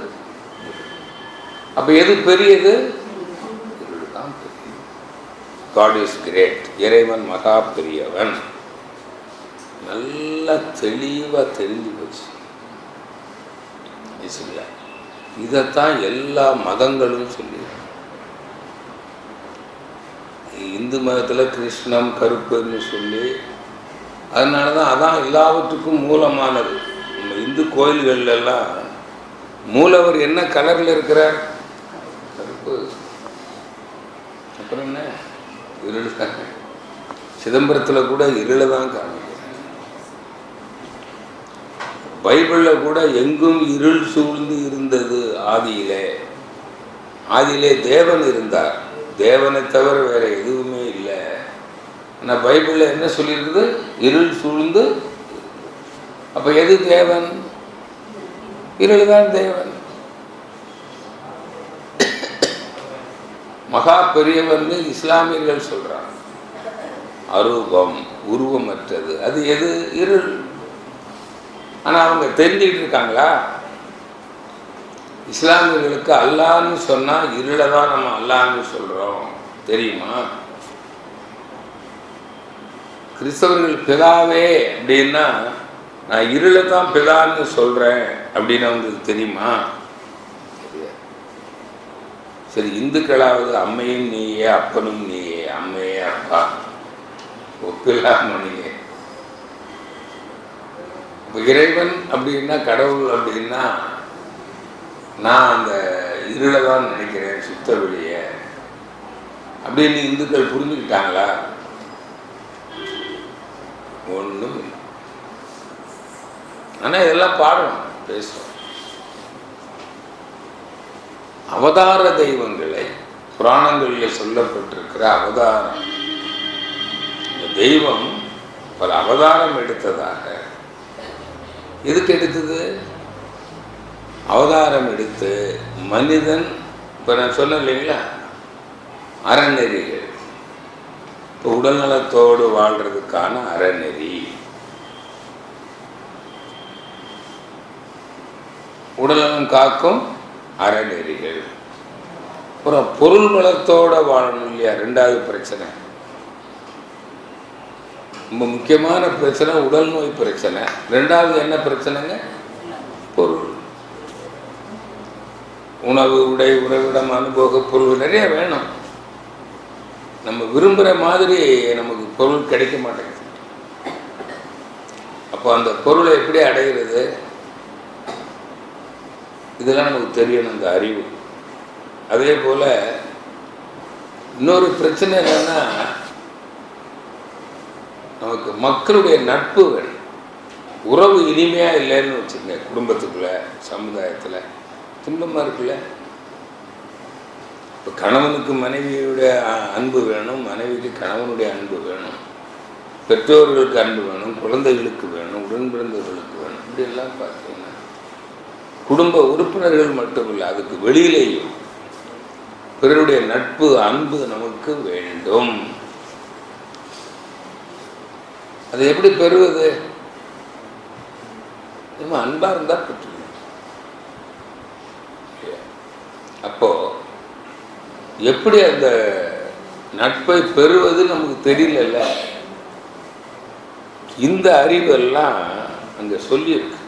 அப்போ எது பெரியது? இருள் தான் பெரியது. God is great. இறைவன் மகா பெரியவன். நல்லா தெளிவாக தெரிஞ்சு போச்சு. இதைத்தான் எல்லா மதங்களும் சொல்லி, இந்து மதத்தில் கிருஷ்ணம் கருப்புன்னு சொல்லி, அதனால தான் அதான் எல்லாவற்றுக்கும் மூலமானது. நம்ம இந்து கோயில்கள்லாம் மூலவர் என்ன கலரில் இருக்கிறார்? கருப்பு. அப்புறம் என்ன? இருள் தான். சிதம்பரத்தில் கூட இருளை தான் காமிக்கிறார். பைபிளில் கூட எங்கும் இருள் சூழ்ந்து இருந்தது ஆதியிலே. ஆதியிலே தேவன் இருந்தார், தேவனை தவிர வேற எதுவுமே இல்லை. ஆனால் பைபிளில் என்ன சொல்லியிருக்குது? இருள் சூழ்ந்து. அப்போ எது தேவன்? இருள் தான் தேவன். மகா பெரியவர்னு இஸ்லாமியர்கள் சொல்றாங்க. அரூபம், உருவமற்றது, அது எது? இருள். ஆனால் அவங்க தெரிஞ்சுக்கிட்டு இருக்காங்களா? இஸ்லாமியர்களுக்கு அல்லான்னு சொன்னால் இருளை தான் நம்ம அல்லான்னு சொல்கிறோம், தெரியுமா? கிறிஸ்தவர்கள் பிதாவே அப்படின்னா நான் இருளை தான் பிதான்னு சொல்கிறேன் அப்படின்னு அவங்களுக்கு தெரியுமா? சரி, இந்துக்களாவது அம்மையும் நீயே அப்பனும் நீயே, அம்மையே அப்பா, ஒப்பில்லாமணியே. இறைவன் அப்படின்னா, கடவுள் அப்படின்னா நான் அந்த இருளை தான் நினைக்கிறேன், சுத்த வெளிய அப்படின்னு இந்துக்கள் புரிஞ்சுக்கிட்டாங்களா? ஒன்றும் இல்லை. ஆனால் இதெல்லாம் பாடணும், பேசுவோம். அவதார தெய்வங்களை புராணங்களில் சொல்லப்பட்டிருக்கிற அவதாரம், இந்த தெய்வம் பல அவதாரம் எடுத்ததாக. எதுக்கு எடுத்தது? அவதாரம் எடுத்து மனிதன், இப்போ நான் சொன்னேன் இல்லைங்களா, அறநெறிகள், இப்போ உடல்நலத்தோடு வாழ்றதுக்கான அறநெறி, உடல்நலம் காக்கும் அறநெறிகள், அப்புறம் பொருள் வளத்தோடு வாழணும் இல்லையா? ரெண்டாவது பிரச்சனை, ரொம்ப முக்கியமான பிரச்சனை உடல் நோய் பிரச்சனை. ரெண்டாவது என்ன பிரச்சனைங்க? பொருள். உணவு, உடை, உறவிடம், அனுபவ பொருள் நிறைய வேணும். நம்ம விரும்புகிற மாதிரி நமக்கு பொருள் கிடைக்க மாட்டேங்குது. அப்போ அந்த பொருளை எப்படி அடைகிறது? இதெல்லாம் நமக்கு தெரியணும், அந்த அறிவு. அதே போல் இன்னொரு பிரச்சனை என்னன்னா, நமக்கு மக்களுடைய நட்பு வேணும். உறவு இனிமையாக இல்லைன்னு வச்சுக்கோங்க, குடும்பத்துக்குள்ள, சமுதாயத்தில் துன்பமாக இருக்குல்ல. இப்போ கணவனுக்கு மனைவியுடைய அன்பு வேணும், மனைவிக்கு கணவனுடைய அன்பு வேணும், பெற்றோர்களுக்கு அன்பு வேணும், குழந்தைகளுக்கு வேணும், உடன்பிறந்தவர்களுக்கு வேணும். இப்படியெல்லாம் பார்த்தீங்கன்னா குடும்ப உறுப்பினர்கள் மட்டும் இல்லை, அதுக்கு வெளியிலேயும் பிறருடைய நட்பு, அன்பு நமக்கு வேண்டும். அதை எப்படி பெறுவது? நம்ம அன்பாக இருந்தால் பெற்றுக்கணும். அப்போ எப்படி அந்த நட்பை பெறுவது நமக்கு தெரியல. இந்த அறிவெல்லாம் அங்கே சொல்லியிருக்கு.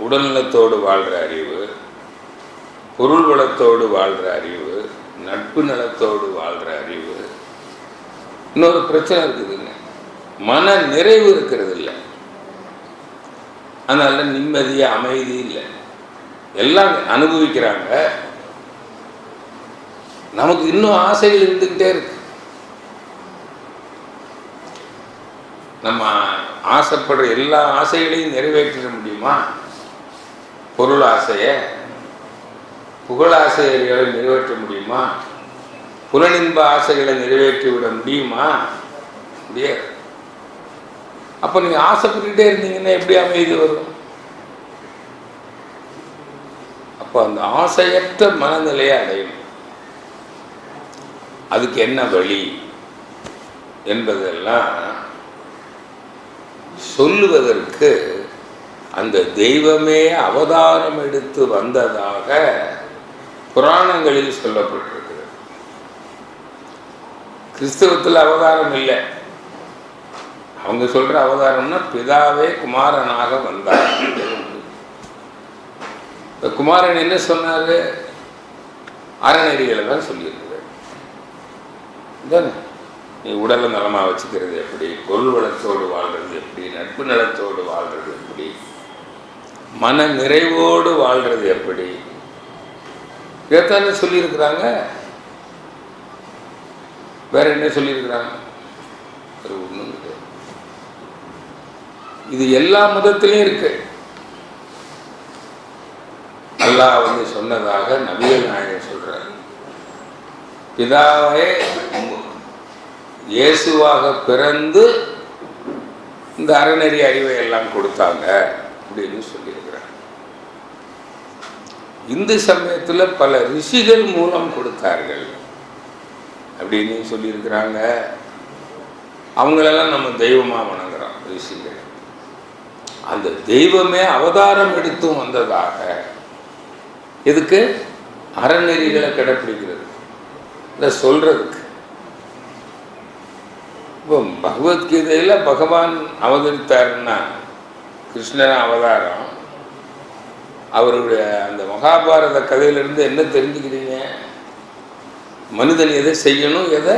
உடல்நலத்தோடு வாழ்கிற அறிவு, பொருள் வளத்தோடு வாழ்கிற அறிவு, நட்பு நலத்தோடு வாழ்கிற அறிவு. இன்னொரு பிரச்சனை இருக்குதுங்க, மன நிறைவு இருக்கிறது இல்லை. அதனால நிம்மதி, அமைதி இல்லை. எல்லாம் அனுபவிக்கிறாங்க, நமக்கு இன்னும் ஆசைகள் இருந்துக்கிட்டே இருக்கு. நம்ம ஆசைப்படுற எல்லா ஆசைகளையும் நிறைவேற்ற முடியுமா? பொருள் ஆசையை, புகழ் ஆசைகளை நிறைவேற்ற முடியுமா? புலனின்ப ஆசைகளை நிறைவேற்றி விட முடியுமா? முடியாது. அப்போ நீங்கள் ஆசைப்பட்டுக்கிட்டே இருந்தீங்கன்னா எப்படி அமைதி வரும்? அப்போ அந்த ஆசையற்ற மனநிலையை அடையணும். அதுக்கு என்ன வழி என்பதெல்லாம் சொல்லுவதற்கு அந்த தெய்வமே அவதாரம் எடுத்து வந்ததாக புராணங்களில் சொல்லப்பட்டிருக்கிறது. கிறிஸ்தவத்தில் அவதாரம் இல்லை, அவங்க சொல்கிற அவதாரம்னா பிதாவே குமாரனாக வந்தார். இப்போ குமாரன் என்ன சொன்னார்? அறநெறிகளை தான் சொல்லியிருக்கிறார். தானே நீ உடலை நலமாக வச்சுக்கிறது எப்படி, பொருள் வளத்தோடு வாழ்கிறது எப்படி, நட்பு நலத்தோடு வாழ்கிறது எப்படி, மன நிறைவோடு வாழ்கிறது எப்படி, இதைத்தானே சொல்லியிருக்கிறாங்க. வேற என்ன சொல்லியிருக்கிறாங்க? ஒன்றும் கிடையாது. இது எல்லா மதத்திலையும் இருக்கு. அல்லாஹ் வந்து சொன்னதாக நபிகள் நாயகம் சொல்றார். பிதாவே இயேசுவாக பிறந்து இந்த அறநெறி அறிவை எல்லாம் கொடுத்தாங்க அப்படின்னு சொல்லியிருக்கிறார். இந்து சமயத்தில் பல ரிஷிகள் மூலம் கொடுத்தார்கள் அப்படின்னு சொல்லியிருக்கிறாங்க. அவங்களெல்லாம் நம்ம தெய்வமாக வணங்குறோம், ரிஷிகள். அந்த தெய்வமே அவதாரம் எடுத்தும் வந்ததாக. எதுக்கு? அறநெறிகளை கடைப்பிடிக்கிறது, இதை சொல்றதுக்கு. இப்போ பகவத்கீதையில் பகவான் அவதரித்தாருன்னா கிருஷ்ணன் அவதாரம். அவருடைய அந்த மகாபாரத கதையிலிருந்து என்ன தெரிஞ்சுக்கிறீங்க? மனிதன் எதை செய்யணும், எதை.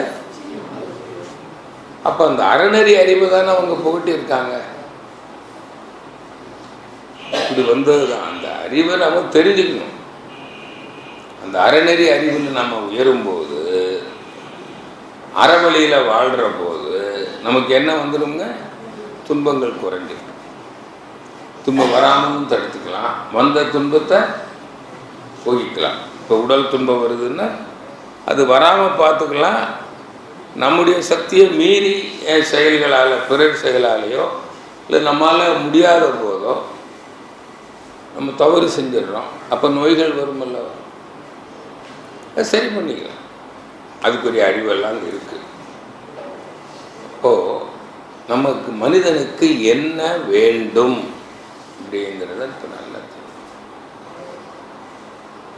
அப்போ அந்த அறநெறி அறிவு தானே அவங்க புகட்டி இருக்காங்க. இப்படி வந்தது தான். அந்த அறிவை நம்ம தெரிஞ்சுக்கணும். அந்த அறநெறி அறிவில் நம்ம உயரும்போது, அறவழியில் வாழ்கிற போது நமக்கு என்ன வந்துடுங்க? துன்பங்கள் குறைஞ்சிடும். துன்பம் வராமலும் தடுத்துக்கலாம், வந்த துன்பத்தை போகிக்கலாம். இப்போ உடல் துன்பம் வருதுன்னா அது வராமல் பார்த்துக்கலாம். நம்முடைய சக்தியை மீறி செயல்களால், பிறர் செயலாலேயோ இல்லை நம்மளால் முடியாத போதோ நம்ம தவறு செஞ்சிடறோம். அப்போ நோய்கள் வருமல்ல, சரி பண்ணிக்கலாம். அதுக்குரிய அறிவெல்லாம் இருக்குது. அப்போது நமக்கு மனிதனுக்கு என்ன வேண்டும் அப்படிங்கிறத இப்போ நல்லா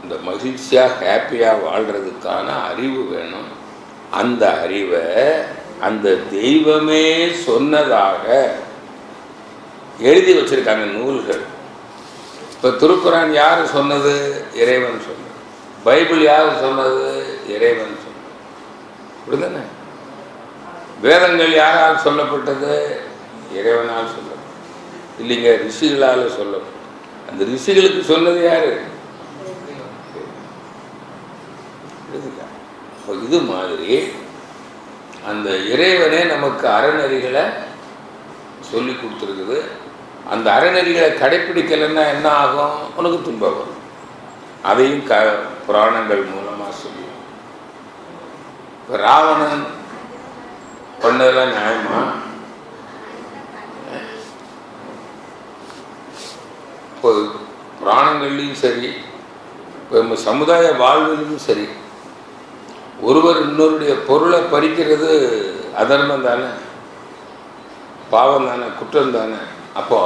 இந்த மகிழ்ச்சியாக ஹாப்பியாக வாழ்கிறதுக்கான அறிவு வேணும். அந்த அறிவை அந்த தெய்வமே சொன்னதாக எழுதி வச்சிருக்காங்க நூல்கள். இப்போ திருக்குரான் யார் சொன்னது? இறைவன் சொன்னது. பைபிள் யார் சொன்னது? இறைவன் சொன்னது. அப்படிதானே? வேதங்கள் யாரால் சொல்லப்பட்டது? இறைவனால் சொல்லப்பட்டது. இல்லைங்க, ரிஷிகளால் சொல்லப்பட்டது. அந்த ரிஷிகளுக்கு சொன்னது யாரு? இது மாதிரி அந்த இறைவனே நமக்கு அறநெறிகளை சொல்லி கொடுத்துருக்குது. அந்த அறநெறிகளை கடைப்பிடிக்கலைன்னா என்ன ஆகும்? உனக்கு துன்பம் வரும். அதையும் புராணங்கள் மூலமாக சொல்லுவோம். இப்போ ராவணன் பண்ணதெல்லாம் நியாயமா? இப்போ புராணங்கள்லையும் சரி, இப்போ நம்ம சமுதாய வாழ்விலும் சரி, ஒருவர் இன்னொருடைய பொருளை பறிக்கிறது அதர்மம் தானே, பாவம் தானே, குற்றம் தானே. அப்போ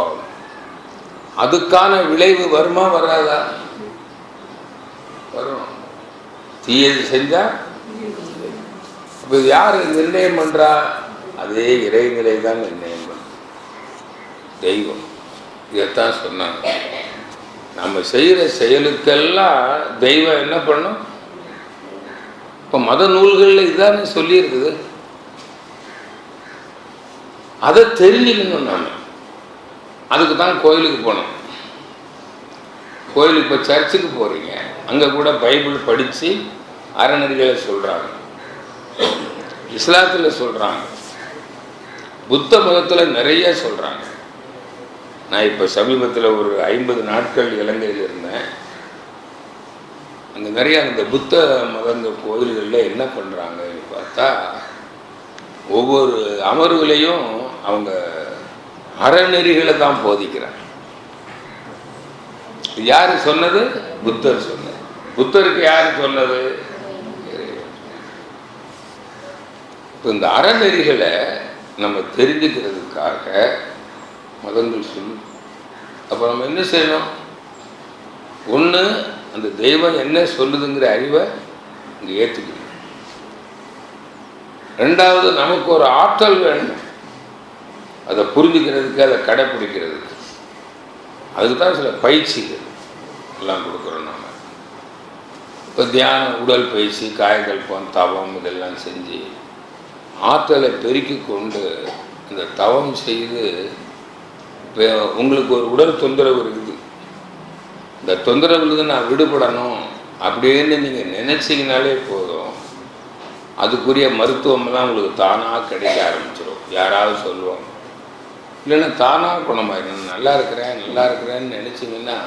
அதுக்கான விளைவு வருமா வராதா? வரும். தீயது செஞ்சா இப்போ யார் நிர்ணயம் பண்றா? அதே இறைநிலை தான் நிர்ணயம் பண்ண, தெய்வம். இதைத்தான் சொன்னாங்க. நம்ம செய்கிற செயலுக்கெல்லாம் தெய்வம் என்ன பண்ணும்? இப்போ மத நூல்களில் இதானே சொல்லியிருக்குது. அதை தெரிஞ்சுக்கணும். நாம் அதுக்கு தான் கோயிலுக்கு போனோம். கோயிலுக்கு இப்போ சர்ச்சுக்கு போகிறீங்க, அங்கே கூட பைபிள் படித்து அறநெறிகளை சொல்கிறாங்க. இஸ்லாத்தில் சொல்கிறாங்க, புத்த மதத்தில் நிறைய சொல்கிறாங்க. நான் இப்போ சமீபத்தில் ஒரு 50 நாட்கள் இலங்கையில் இருந்தேன். அங்கே நிறையா அந்த புத்த மதங்க கோயில்களில் என்ன பண்ணுறாங்கன்னு பார்த்தா, ஒவ்வொரு அமர்வுலையும் அவங்க அறநெறிகளை தான் போதிக்கிறாங்க. யார் சொன்னது? புத்தர் சொன்னது. புத்தருக்கு யார் சொன்னது? இப்போ இந்த அறநெறிகளை நம்ம தெரிஞ்சுக்கிறதுக்காக மதங்கள் சொல்லு. அப்போ நம்ம என்ன செய்யணும்? ஒன்று, அந்த தெய்வம் என்ன சொல்லுதுங்கிற அறிவை இங்கே ஏற்றுக்கணும். ரெண்டாவது, நமக்கு ஒரு ஆற்றல் வேணும். அதை புரிஞ்சுக்கிறதுக்கு, அதை கடைப்பிடிக்கிறதுக்கு. அதுக்கு தான் சில பயிற்சிகள் எல்லாம் கொடுக்குறோம் நம்ம. இப்போ தியானம், உடல் பயிற்சி, காயகல்பம், தவம் இதெல்லாம் செஞ்சு ஆற்றலை பெருக்கி கொண்டு இந்த தவம் செய்து இப்போ உங்களுக்கு ஒரு உடல் தொந்தரவு இருக்குது, இந்த தொந்தரவுலேருந்து நான் விடுபடணும் அப்படின்னு நீங்கள் நினச்சிங்கனாலே போதும், அதுக்குரிய மருத்துவமெல்லாம் உங்களுக்கு தானாக கிடைக்க ஆரம்பிச்சிடும். யாராவது சொல்லுவாங்க, இல்லைன்னா தானாக குணமாயிடும். நல்லா இருக்கிறேன்னு நினச்சிங்கன்னா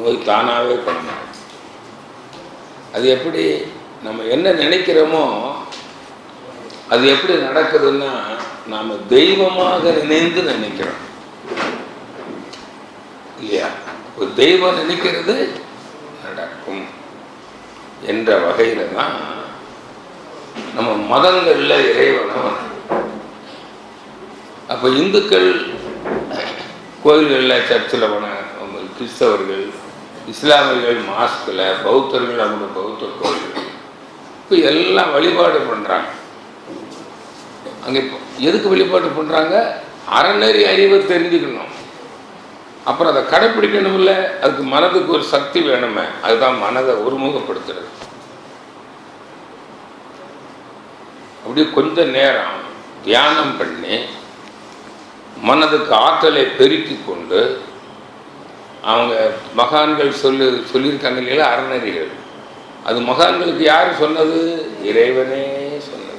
நோய் தானாகவே குணமாயிடும். அது எப்படி நம்ம என்ன நினைக்கிறோமோ அது எப்படி நடக்குதுன்னா, நாம் தெய்வமாக நினைந்து நினைக்கிறோம் இல்லையா? ஒரு தெய்வம் நினைக்கிறது நடக்கும் என்ற வகையில் தான் நம்ம மதங்களில் இறைவனை. அப்போ இந்துக்கள் கோயில்களில், சர்ச்சில் கிறிஸ்தவர்கள், இஸ்லாமியர்கள் மாஸ்கில், பௌத்தர்கள் அவங்களோட பௌத்த கோயில்கள் இப்போ எல்லாம் வழிபாடு பண்ணுறாங்க. அங்கே எதுக்கு வழிபாடு பண்ணுறாங்க? அறநெறி அறிவை தெரிஞ்சுக்கணும், அப்புறம் அதை கடைப்பிடிக்கணும். இல்லை, அதுக்கு மனதுக்கு ஒரு சக்தி வேணுமே, அதுதான் மனதை ஒருமுகப்படுத்துறது. அப்படியே கொஞ்ச நேரம் தியானம் பண்ணி மனதுக்கு ஆற்றலை பெருக்கி கொண்டு, அவங்க மகான்கள் சொல்லியிருக்காங்க இல்லையா, அறநெறிகள். அது மகான்களுக்கு யார் சொன்னது? இறைவனே சொன்னது.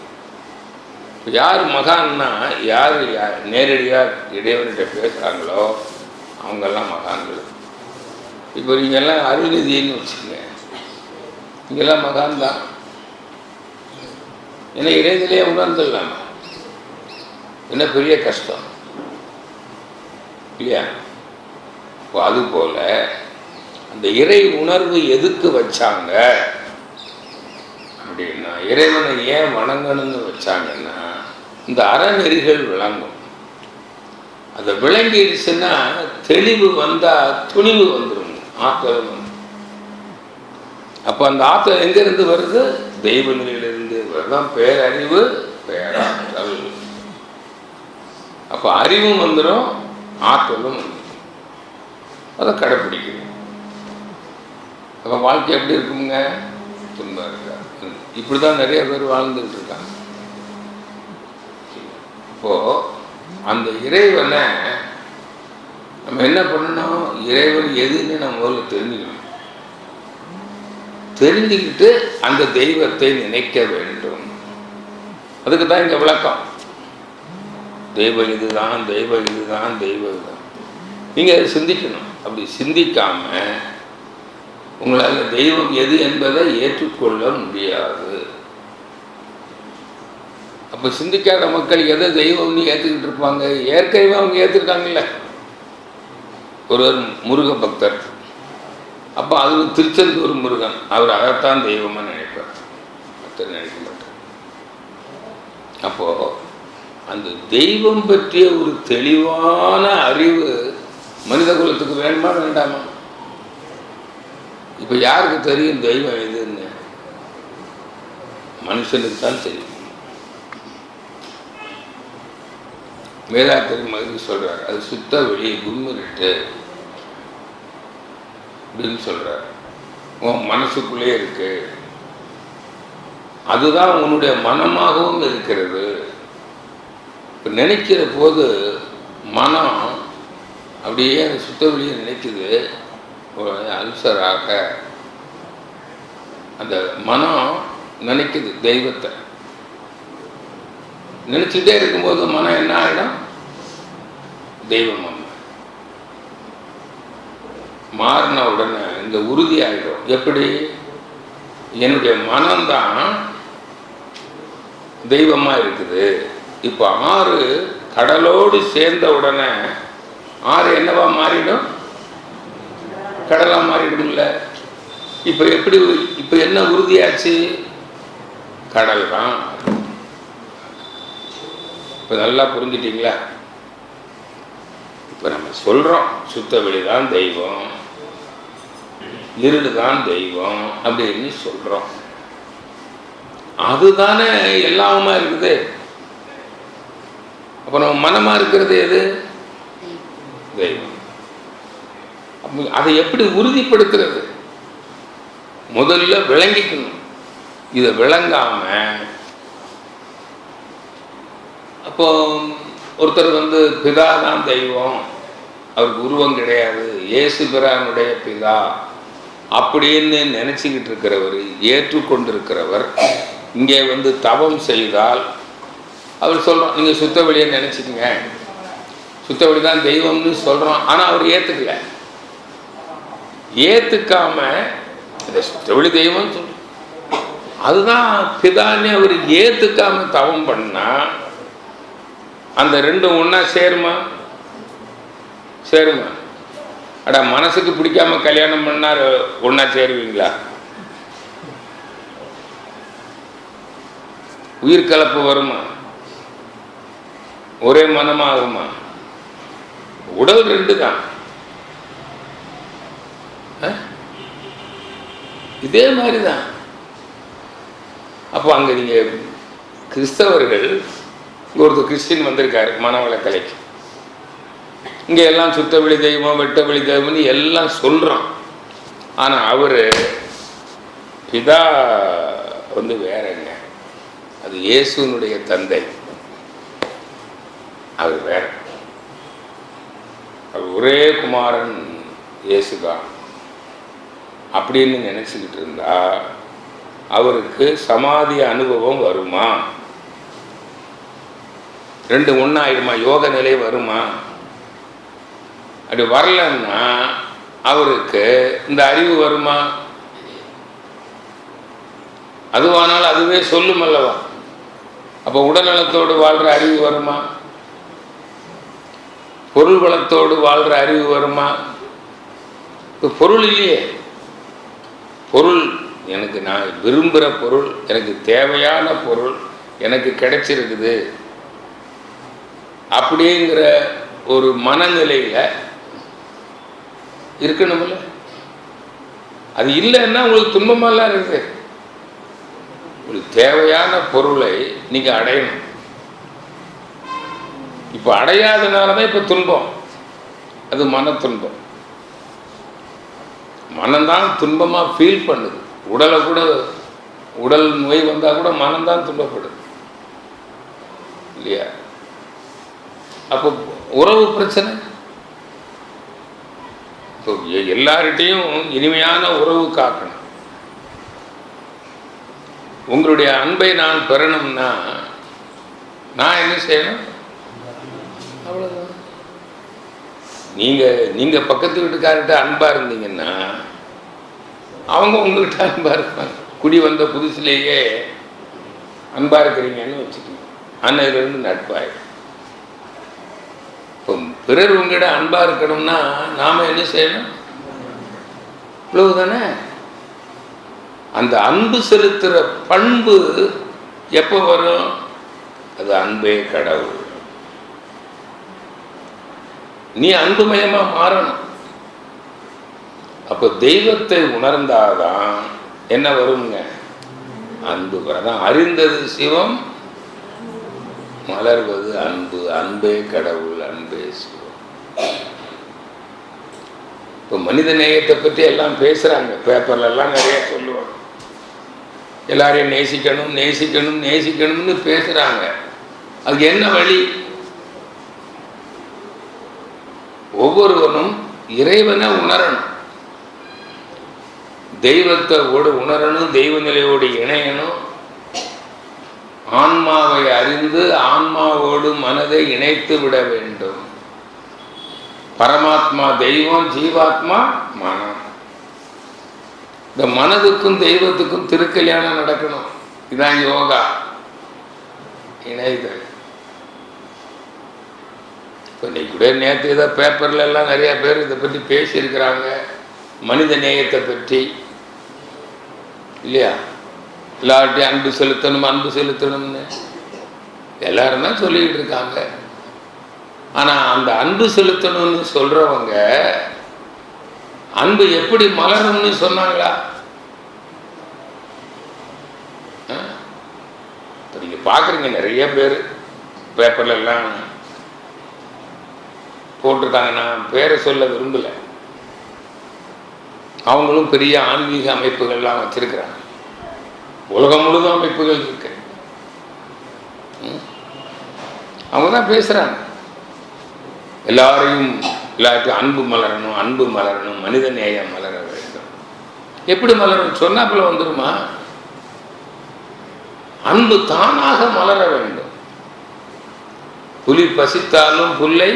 இப்போ யார் மகான்னா, யார் நேரடியாக இறைவன்கிட்ட பேசுகிறாங்களோ அவங்கெல்லாம் மகான்கள். இப்போ நீங்கள்லாம் அருள்நிதின்னு வச்சுங்க, நீங்கள்லாம் மகான் தான். ஏன்னா இறைநிலையை உணர்ந்துடலாமா? என்ன பெரிய கஷ்டம் இல்லையா? இப்போ அதுபோல் அந்த இறை உணர்வு எதுக்கு வச்சாங்க அப்படின்னா, இறைவனை ஏன் வணங்கணும்னு வச்சாங்கன்னா, இந்த அறநெறிகள் விளங்கும். அதை விளங்கிடுச்சுன்னா தெளிவு வந்தால் துணிவு வந்துடும், ஆற்றல் வந்து. அப்போ அந்த ஆற்றல் எங்கேருந்து வருது? தெய்வ நிலையிலிருந்து வருதான் பேரறிவு, பேராற்றல். அப்போ அறிவும் வந்துடும், ஆற்றலும் வந்துடும். அதை கடைப்பிடிக்கணும். அப்போ வாழ்க்கை எப்படி இருக்குங்க? துன்பம் இருக்கா? இப்படி தான் நிறைய பேர் வாழ்ந்துட்டு இருக்காங்க. இப்போது அந்த இறைவனை நம்ம என்ன பண்ணணும்? இறைவன் எதுன்னு நம்ம முதல்ல தெரிஞ்சுக்கணும். தெரிஞ்சுக்கிட்டு அந்த தெய்வத்தை நினைக்க வேண்டும். அதுக்கு தான் இங்கே விளக்கம். தெய்வம் இதுதான், தெய்வம் இதுதான், தெய்வம் இதுதான். நீங்கள் அதை சிந்திக்கணும். அப்படி சிந்திக்காம உங்களால் தெய்வம் எது என்பதை ஏற்றுக்கொள்ள முடியாது. அப்போ சிந்திக்காத மக்கள் எதை தெய்வம்னு ஏற்றுக்கிட்டு இருப்பாங்க? ஏற்கனவே அவங்க ஏற்றுருக்காங்கல்ல. ஒருவர் முருக பக்தர், அப்போ அது திருச்செந்தூர் முருகன், அவர் அதைத்தான் தெய்வமாக நினைப்பார், பக்தர் நினைக்க மாட்டார். அப்போது அந்த தெய்வம் பற்றிய ஒரு தெளிவான அறிவு மனித குலத்துக்கு வேணுமா வேண்டாமா? இப்போ யாருக்கு தெரியும் தெய்வம் எதுன்னு? மனுஷனுக்கு தான் தெரியும். மேதாத்திரி மகிழ்ச்சி சொல்றார், அது சுத்த வெளியே கும்மிருட்டு அப்படின்னு சொல்றார். உன் மனசுக்குள்ளே இருக்கு, அதுதான் உன்னுடைய மனமாகவும் இருக்கிறது. இப்போ நினைக்கிற போது மனம் அப்படியே அந்த சுத்த வெளியே நினைக்குது. அல்சராக அந்த மனம் நினைக்குது தெய்வத்தை. நினச்சிக்கிட்டே இருக்கும்போது மனம் என்ன ஆகிடும்? தெய்வம் மாறின உடனே இந்த உறுதி ஆகிடும். எப்படி? என்னுடைய மனம்தான் தெய்வமாக இருக்குது. இப்போ ஆறு கடலோடு சேர்ந்த உடனே ஆறு என்னவா மாறிடும்? கடலாக மாறிடும்ல. இப்போ எப்படி? இப்போ என்ன உறுதியாச்சு? கடல் தான். இப்போ நல்லா புரிஞ்சிட்டிங்களா? இப்போ நம்ம சொல்கிறோம் சுத்த வெளி தான் தெய்வம், இருள் தான் தெய்வம் அப்படின்னு சொல்கிறோம். அதுதானே எல்லாமே இருக்குது. அப்போ நம்ம மனமாக இருக்கிறது எது? தெய்வம். அப்போ அதை எப்படி உறுதிப்படுத்துறது? முதல்ல விளங்கிக்கணும். இதை விளங்காம அப்போ ஒருத்தர் பிதாதான் தெய்வம், அவருக்கு உருவம் கிடையாது, இயேசு பிரானுடைய பிதா அப்படின்னு நினச்சிக்கிட்டு இருக்கிறவர், ஏற்றுக்கொண்டிருக்கிறவர் இங்கே தவம் செய்தால் அவர் சொல்கிறோம், நீங்கள் சுத்த வெளியை நினச்சிக்கங்க, சுத்த வெளி தான் தெய்வம்னு சொல்கிறோம். ஆனால் அவர் ஏற்றுக்கல. ஏற்றுக்காம இந்த சுத்த வெளி தெய்வம்னு சொல்கிறோம், அதுதான் பிதான்னு அவர் ஏற்றுக்காம தவம் பண்ணால் அந்த ரெண்டும் ஒன்றா சேருமா? சேருமா? அடா, மனசுக்கு பிடிக்காம கல்யாணம் பண்ணால் ஒன்றா சேருவீங்களா? உயிர் கலப்பு வருமா? ஒரே மனமாகுமா? உடல் ரெண்டு தான். இதே மாதிரி தான். அப்போ அங்கே நீங்கள் கிறிஸ்தவர்கள், ஒருத்தர் கிறிஸ்டின் வந்திருக்காரு மனவளக்கலைக்கு, இங்கே எல்லாம் சுத்த வெளி தெய்வம், வெட்ட வெளி தெய்வம்னு எல்லாம் சொல்கிறோம். ஆனால் அவர் பிதா வேறங்க, அது இயேசுனுடைய தந்தை, அவர் வேற. அவர் ஒரே குமாரன் இயேசுதான் அப்படின்னு நினச்சிக்கிட்டு இருந்தா அவருக்கு சமாதி அனுபவம் வருமா? ரெண்டு ஒன்றாயிடுமா? யோக நிலை வருமா? அப்படி வரலன்னா அவருக்கு இந்த அறிவு வருமா? அதுவானால் அதுவே சொல்லும் அல்லவா? அப்போ உடல்நலத்தோடு வாழ்கிற அறிவு வருமா? பொருள் வளத்தோடு வாழ்கிற அறிவு வருமா? இப்போ பொருள் இல்லையே. பொருள் எனக்கு, நான் விரும்புகிற பொருள், எனக்கு தேவையான பொருள் எனக்கு கிடைச்சிருக்குது அப்படிங்கிற ஒரு மனநிலையில் இருக்கணும்ல. அது இல்லைன்னா உங்களுக்கு துன்பமெல்லாம் இருக்குது. உங்களுக்கு தேவையான பொருளை நீங்கள் அடையணும். இப்போ அடையாதனால தான் இப்போ துன்பம். அது மன துன்பம். மனம்தான் துன்பமாக ஃபீல் பண்ணுது. உடலை கூட, உடல் நோய் வந்தால் கூட மனம்தான் துன்பப்படுது இல்லையா? அப்போ உறவு பிரச்சனை. இப்போ எல்லார்கிட்டையும் இனிமையான உறவு காக்கணும். உங்களுடைய அன்பை நான் பெறணும்னா நான் என்ன செய்யணும்? அவ்வளோதான். நீங்கள் பக்கத்து வீட்டுக்கார்கிட்ட அன்பாக இருந்தீங்கன்னா அவங்க உங்கள்கிட்ட அன்பாக இருப்பாங்க. குடி வந்த புதுசுலேயே அன்பாக இருக்கிறீங்கன்னு வச்சுக்கோங்க, அன்னையிலிருந்து நட்பாயிடும். இப்போ பிறர் உங்கள்கிட்ட அன்பாக இருக்கணும்னா நாம் என்ன செய்யணும்? இவ்வளவு தானே. அந்த அன்பு செலுத்துகிற பண்பு எப்போ வரும்? அது அன்பே கடவுள். நீ அன்புமயமாக மாறணும். அப்போ தெய்வத்தை உணர்ந்தாதான் என்ன வருங்க? அன்பு வரதான். அறிந்தது சிவம், மலர்வது அன்பு, அன்பே கடவுள், அன்பே சிவம். இப்போ மனித நேயத்தை பற்றி எல்லாம் பேசுகிறாங்க, பேப்பர்ல எல்லாம் நிறைய சொல்லுவாங்க. எல்லாரையும் நேசிக்கணும் நேசிக்கணும் நேசிக்கணும்னு பேசுகிறாங்க. அதுக்கு என்ன வழி? ஒவ்வொருவனும் இறைவனை உணரணும், தெய்வத்தோடு உணரணும், தெய்வ நிலையோடு இணையணும். ஆன்மாவை அறிந்து ஆன்மாவோடு மனதை இணைத்து விட வேண்டும். பரமாத்மா தெய்வம், ஜீவாத்மா மனம். இந்த மனதுக்கும் தெய்வத்துக்கும் திருக்கல்யாணம் நடக்கணும். இதுதான் யோகா, இணைதல். இப்போ இன்னைக்கு கூட நேற்று இதை பேப்பர்ல எல்லாம் நிறைய பேர் இதை பற்றி பேசியிருக்கிறாங்க, மனித நேயத்தை பற்றி இல்லையா? எல்லார்ட்டையும் அன்பு செலுத்தணும் அன்பு செலுத்தணும்னு எல்லாரும் தான் சொல்லிக்கிட்டு இருக்காங்க. ஆனால் அந்த அன்பு செலுத்தணும்னு சொல்கிறவங்க அன்பு எப்படி மலரும்னு சொன்னாங்களா? இப்போ நீங்கள் பார்க்குறீங்க நிறைய பேர் பேப்பர்ல எல்லாம் போட்டிருக்காங்க. நான் பேரை சொல்ல விரும்பலை. அவங்களும் பெரிய ஆன்மீக அமைப்புகள்லாம் வச்சிருக்கிறாங்க. உலகம் முழுதும் அமைப்புகள் இருக்கு. அவங்க தான் பேசுகிறாங்க. எல்லாத்தையும் அன்பு மலரணும், அன்பு மலரணும், மனித நேயம் மலர வேண்டும். எப்படி மலரணும்? சொன்னாப்புல வந்துருமா? அன்பு தானாக மலர வேண்டும். புலி பசித்தாலும் புல்லை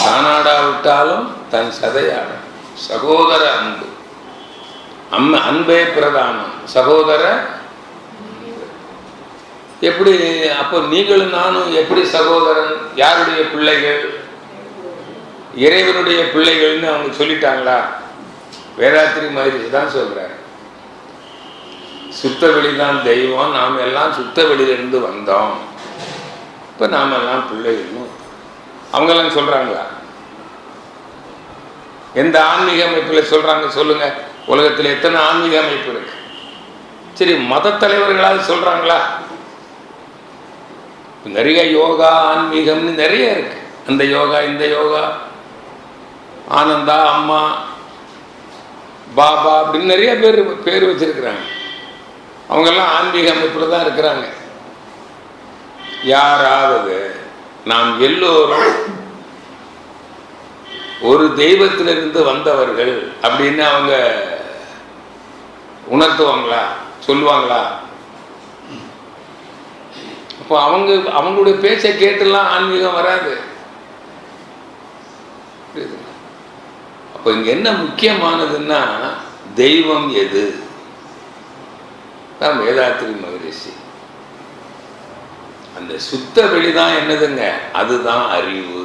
தானாடாவிட்டாலும் தன் சதையாட. சகோதர அன்பு, அன்பே பிரதானம். சகோதர எப்படி? அப்போ நீங்களும் நானும் எப்படி சகோதரன்? யாருடைய பிள்ளைகள்? இறைவனுடைய பிள்ளைகள்னு அவங்க சொல்லிட்டாங்களா? வேதாத்திரி மகரிஷி தான் சொல்றாரு. சுத்த வெளிதான் தெய்வம், நாம் எல்லாம் சுத்த வெளியிலிருந்து வந்தோம், இப்போ நாம் எல்லாம் பிள்ளைகளும் அவங்கெல்லாம் சொல்றாங்களா? எந்த ஆன்மீக அமைப்பில் சொல்றாங்க சொல்லுங்க? உலகத்தில் எத்தனை ஆன்மீக அமைப்பு இருக்கு? சரி, மத தலைவர்களாவது சொல்றாங்களா? நிறைய யோகா ஆன்மீகம்னு நிறைய இருக்கு. அந்த யோகா, இந்த யோகா, ஆனந்தா, அம்மா, பாபா அப்படின்னு நிறைய பேர் வச்சிருக்கிறாங்க. அவங்கெல்லாம் ஆன்மீக அமைப்பில் தான் இருக்கிறாங்க. யாராவது நாம் எல்லோரும் ஒரு தெய்வத்திலிருந்து வந்தவர்கள் அப்படின்னு அவங்க உணர்த்துவாங்களா? சொல்லுவாங்களா? அப்போ அவங்களுடைய பேச்சை கேட்டுலாம் ஆன்மீகம் வராது. அப்போ இங்க என்ன முக்கியமானதுன்னா, தெய்வம் எது தான் வேதாத்திரி மகரிஷி. அந்த சுத்த வெளிதான் என்னதுங்க? அதுதான் அறிவு.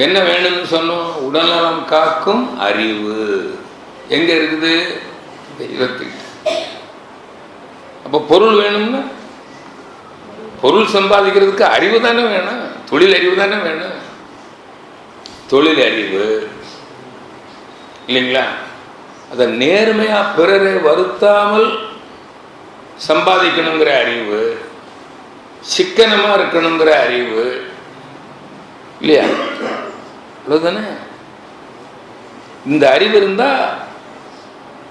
என்ன வேணும்னு சொன்னோம்? உடல்நலம் காக்கும் அறிவு எங்க இருக்குது? தெய்வத்துக்கு. அப்போ பொருள் வேணும்னா, பொருள் சம்பாதிக்கிறதுக்கு அறிவு தானே வேணும், தொழில் அறிவு தானே வேணும். தொழில் அறிவு இல்லைங்களா? அதை நேர்மையா பிறரை வருத்தாமல் சம்பாதிக்கணுங்கிற அறிவு, சிக்கனமா இருக்கணுங்கிற அறிவு இல்லையா? அவ்வளவுதானே. இந்த அறிவு இருந்தா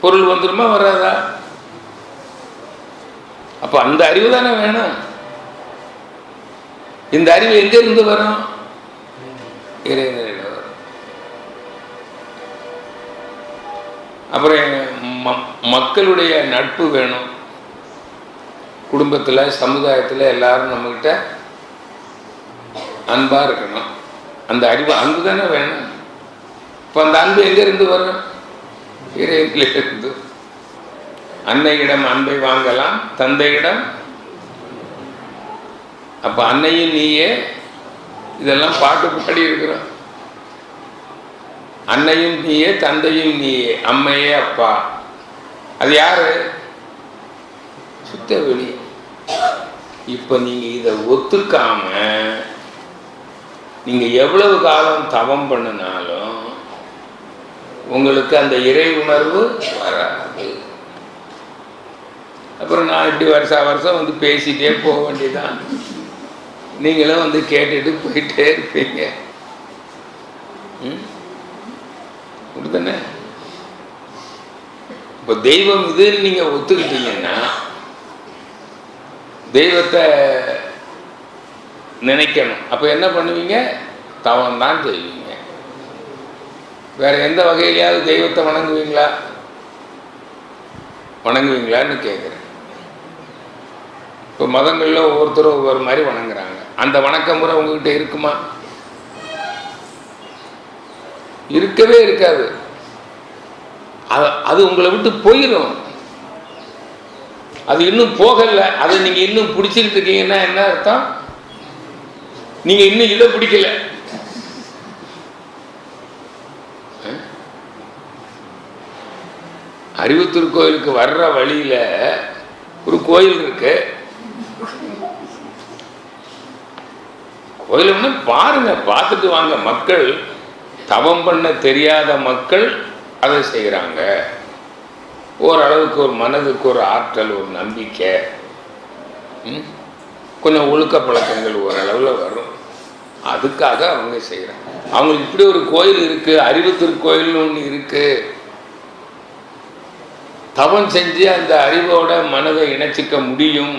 பொருள் வந்துருமா வராதா? அப்ப அந்த அறிவு தானே வேணும். இந்த அறிவு எங்க இருந்து வரும்? இறைவனிடம் வரும். அப்புறம் மக்களுடைய நட்பு வேணும். குடும்பத்தில், சமுதாயத்தில் எல்லாரும் நம்மகிட்ட அன்பா இருக்கணும். அந்த அறிவு அன்பு தானே வேணும். இப்போ அந்த அன்பு எங்க இருந்து வரும்? இறைவனிலிருந்து. அன்னையிடம் அன்பை வாங்கலாம், தந்தையிடம். அப்ப அன்னையும் நீயே, இதெல்லாம் பாட்டு பாடி இருக்கிறோம். அன்னையும் நீயே, தந்தையும் நீயே, அம்மையே அப்பா. அது யாரு? சுத்த வெளி. இப்ப நீங்க இதை ஒத்துக்காம நீங்க எவ்வளவு காலம் தவம் பண்ணினாலும் உங்களுக்கு அந்த இறை உணர்வு வராது. அப்புறம் நான் இப்படி வருஷம் வந்து பேசிட்டே போக வேண்டியதான். நீங்களும் வந்து கேட்டுட்டு போயிட்டே இருப்பீங்க. அப்படித்தானே? இப்போ தெய்வம் இதுன்னு நீங்க ஒத்துக்கிட்டீங்கன்னா தெய்வத்தை நினைக்கணும். அப்போ என்ன பண்ணுவீங்க? தவம் தான் செய்வீங்க. வேற எந்த வகையிலையாவது தெய்வத்தை வணங்குவீங்களான்னு கேட்குறேன். இப்போ மதங்களில் ஒவ்வொருத்தரும் ஒவ்வொரு மாதிரி வணங்குறாங்க. அந்த வணக்க முறை உங்ககிட்ட இருக்குமா? இருக்கவே இருக்காது. அது உங்களை விட்டு போயிடும். அது இன்னும் போகல. அதை நீங்க இன்னும் பிடிச்சிட்டு இருக்கீங்கன்னா என்ன அர்த்தம்? நீங்க இன்னும் இதை பிடிக்கல. அறிவுத்தூர் கோயிலுக்கு வர்ற வழியில ஒரு கோயில் இருக்கு. கோயிலும்னா பாருங்க, பார்த்துட்டு வாங்க. மக்கள் தவம் பண்ண தெரியாத மக்கள் அதை செய்கிறாங்க. ஓரளவுக்கு ஒரு மனதுக்கு ஒரு ஆற்றல், ஒரு நம்பிக்கை. கொஞ்சம் ஒழுக்க பழக்கங்கள் ஓரளவில் வரும். அதுக்காக அவங்க செய்கிறாங்க. அவங்களுக்கு இப்படி ஒரு கோயில் இருக்குது, அறிவு திருக்கோயில்னு ஒன்று இருக்குது. தவம் செஞ்சு அந்த அறிவோட மனதை இணைச்சிக்க முடியும்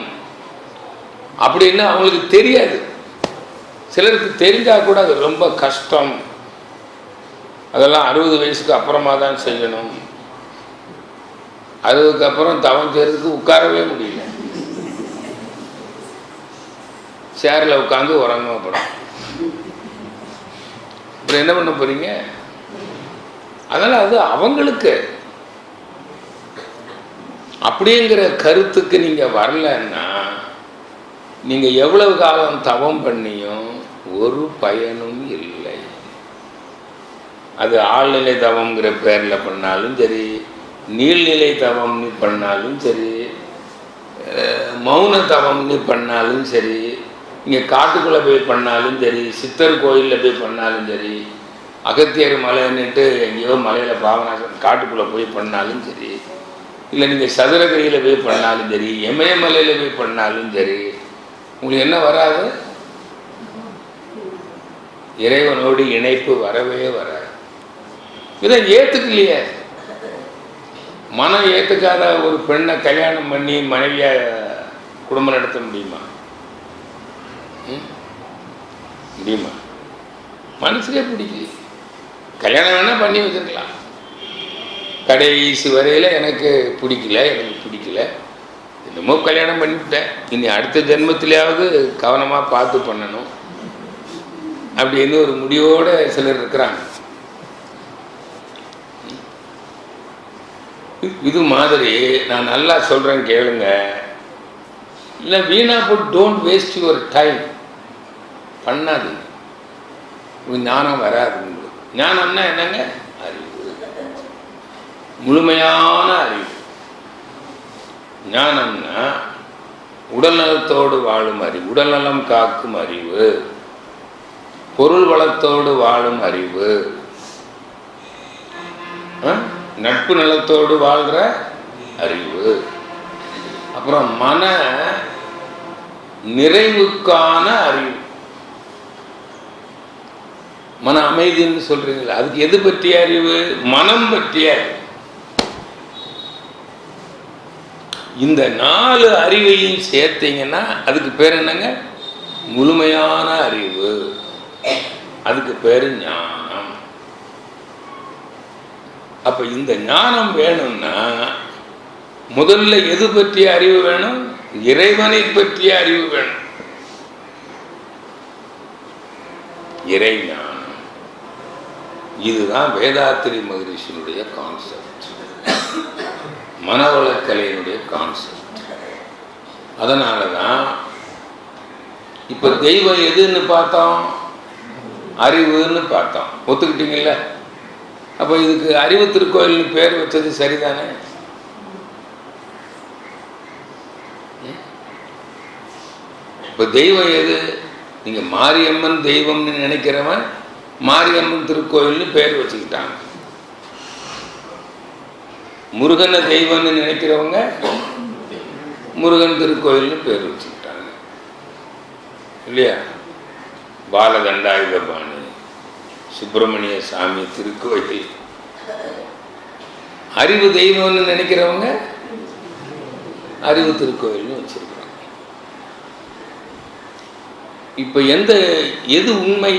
அப்படின்னு அவங்களுக்கு தெரியாது. சிலருக்கு தெரிஞ்சால் கூட அது ரொம்ப கஷ்டம், அதெல்லாம் 60 வயசுக்கு அப்புறமா தான் செய்யணும். 60க்கு அப்புறம் தவம் செய்யறதுக்கு உட்காரவே முடியல, சேரில் உட்காந்து உறங்க போகிறோம். அப்புறம் என்ன பண்ண போகிறீங்க? அதனால் அது அவங்களுக்கு அப்படிங்கிற கருத்துக்கு நீங்கள் வரலன்னா நீங்கள் எவ்வளவு காலம் தவம் பண்ணியும் ஒரு பயனும் இல்லை. அது ஆழ்நிலை தவம்ங்கிற பேரில் பண்ணாலும் சரி, நீள்நிலை தவம்னு பண்ணாலும் சரி, மௌன தவம்னு பண்ணாலும் சரி, இங்கே காட்டுக்குள்ளே போய் பண்ணாலும் சரி, சித்தர் கோயிலில் போய் பண்ணாலும் சரி, அகத்தியர் மலைன்னுட்டு எங்கேயோ மலையில் பாவனாசன் காட்டுக்குள்ளே போய் பண்ணாலும் சரி, இல்லை நீங்கள் சதுரகிரியில் போய் பண்ணாலும் சரி, இமயமலையில் போய் பண்ணாலும் சரி, உங்களுக்கு என்ன வராது? இறைவனோடு இணைப்பு வரவே வராது. இதை ஏற்றுக்கலையே. மனம் ஏற்றுக்காத ஒரு பெண்ணை கல்யாணம் பண்ணி மனைவியாக குடும்பம் நடத்த முடியுமா? முடியுமா? மனசுக்கே பிடிக்கல. கல்யாணம் வேணால் பண்ணி வச்சுருக்கலாம், கடைசி வரையில் எனக்கு பிடிக்கல, என்னமோ கல்யாணம் பண்ணிவிட்டேன், இனி அடுத்த ஜென்மத்திலேயாவது கவனமாக பார்த்து பண்ணணும் அப்படின்னு ஒரு முடிவோடு சிலர் இருக்கிறாங்க. இது மாதிரி நான் நல்லா சொல்கிறேன் கேளுங்க. இல்லை வீணா போட்டு டோன்ட் வேஸ்ட் யுவர் டைம் பண்ணாது. ஞானம் வராது. உங்களுக்கு ஞானம்னா என்னங்க? அறிவு, முழுமையான அறிவு. ஞானம்னா உடல் நலத்தோடு வாழும் அறிவு, உடல் நலம் காக்கும் அறிவு, பொருள் வளத்தோடு வாழும் அறிவு, நட்பு நலத்தோடு வாழ்கிற அறிவு, அப்புறம் மன நிறைவுக்கான அறிவு. மன அமைதின்னு சொல்றீங்களா, அதுக்கு எது பற்றிய அறிவு? மனம் பற்றிய அறிவு. இந்த 4 அறிவையும் சேர்த்தீங்கன்னா அதுக்கு பேர் என்னங்க? முழுமையான அறிவு. அதுக்கு பேரு ஞானம். அப்ப இந்த ஞானம் வேணும்னா முதல்ல எது பற்றிய அறிவு வேணும்? இறைவனை பற்றிய அறிவு வேணும். இறை ஞானம். இதுதான் வேதாத்திரி மகரிஷியினுடைய கான்செப்ட், மனவளக்கலையினுடைய கான்செப்ட். அதனால தான் இப்போ தெய்வம் எதுன்னு பார்த்தோம்? அறிவுன்னு பார்த்தோம். ஒத்துக்கிட்டீங்கல்ல? அப்போ இதுக்கு அறிவு திருக்கோயில்னு பேர் வச்சது சரிதானே? இப்போ தெய்வம் எது? நீங்கள் மாரியம்மன் தெய்வம்னு நினைக்கிறவன் மாரியம்மன் திருக்கோயில்னு பேர் வச்சுக்கிட்டாங்க. முருகனை தெய்வம்னு நினைக்கிறவங்க முருகன் திருக்கோயில்னு பேர் வச்சுக்கிட்டாங்க இல்லையா? பாலதண்டாயுதபாணி சுப்பிரமணிய சாமி திருக்கோயில். அறிவு தெய்வம்னு நினைக்கிறவங்க அறிவு திருக்கோயில்னு வச்சிருக்கிறாங்க. இப்ப எது உண்மை?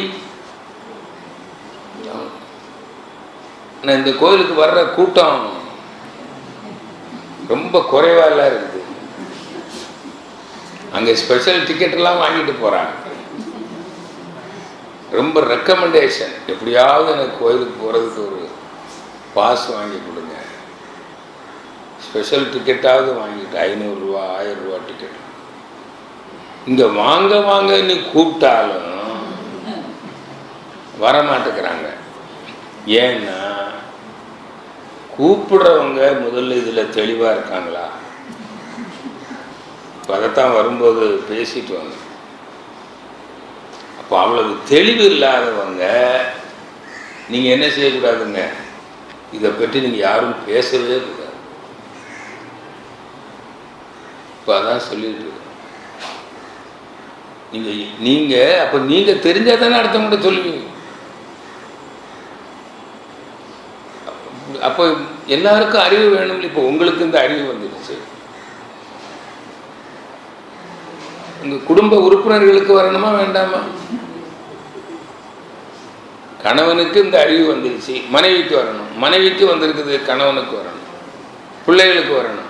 இந்த கோயிலுக்கு வர்ற கூட்டம் ரொம்ப குறைவாக இருக்குது. அங்கே ஸ்பெஷல் டிக்கெட்லாம் வாங்கிட்டு போகிறாங்க. ரொம்ப ரெக்கமெண்டேஷன், எப்படியாவது எனக்கு கோயிலுக்கு போகிறதுக்கு ஒரு பாஸ் வாங்கி கொடுங்க, ஸ்பெஷல் டிக்கெட்டாவது வாங்கிட்டு 500 ரூபா 1000 ரூபா டிக்கெட். இங்கே வாங்கன்னு கூப்பிட்டாலும் வரமாட்டேங்கிறாங்க. ஏன்னா கூப்பிடுறவங்க முதல்ல இதில் தெளிவாக இருக்காங்களா? இப்போ அதைத்தான் வரும்போது பேசிட்டு வாங்க. அப்போ அவ்வளவு தெளிவு இல்லாதவங்க நீங்கள் என்ன செய்யக்கூடாதுங்க? இதை பற்றி நீங்கள் யாரும் பேசவே கூடாது. இப்போ அதான் சொல்லிட்டு நீங்கள் அப்போ நீங்கள் தெரிஞ்சால் தானே அடுத்தவங்க சொல்லுவீங்க. அப்போ எல்லாருக்கும் அறிவு வேணும். இப்போ உங்களுக்கு இந்த அறிவு வந்துடுச்சு, உங்கள் குடும்ப உறுப்பினர்களுக்கு வரணுமா வேண்டாமா? கணவனுக்கு இந்த அறிவு வந்துடுச்சு, மனைவிக்கு வரணும். மனைவிக்கு வந்திருக்குது, கணவனுக்கு வரணும், பிள்ளைகளுக்கு வரணும்,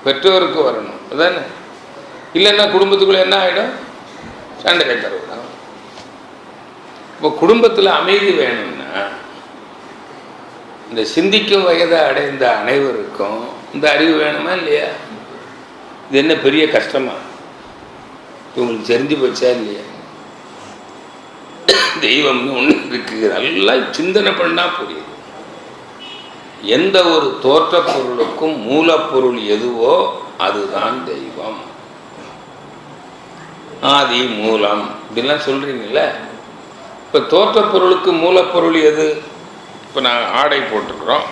பெற்றோருக்கு வரணும். அதானே? இல்லைன்னா குடும்பத்துக்குள்ளே என்ன ஆகிடும்? சண்டை சச்சரவு. இப்போ குடும்பத்தில் அமைதி வேணும்னா இந்த சிந்திக்கும் வயதை அடைந்த அனைவருக்கும் இந்த அறிவு வேணுமா இல்லையா? இது என்ன பெரிய கஷ்டமா? உங்களுக்கு தெரிஞ்சு போச்சா இல்லையா? தெய்வம்னு ஒன்று இருக்கு, நல்லா சிந்தனை பண்ணால் புரியுது. எந்த ஒரு தோற்ற பொருளுக்கும் மூலப்பொருள் எதுவோ அதுதான் தெய்வம். ஆதி மூலம் இப்படிலாம் சொல்கிறீங்கல்ல. இப்போ தோற்ற பொருளுக்கு மூலப்பொருள் எது? இப்போ நான் ஆடை போட்டிருக்கிறோம்,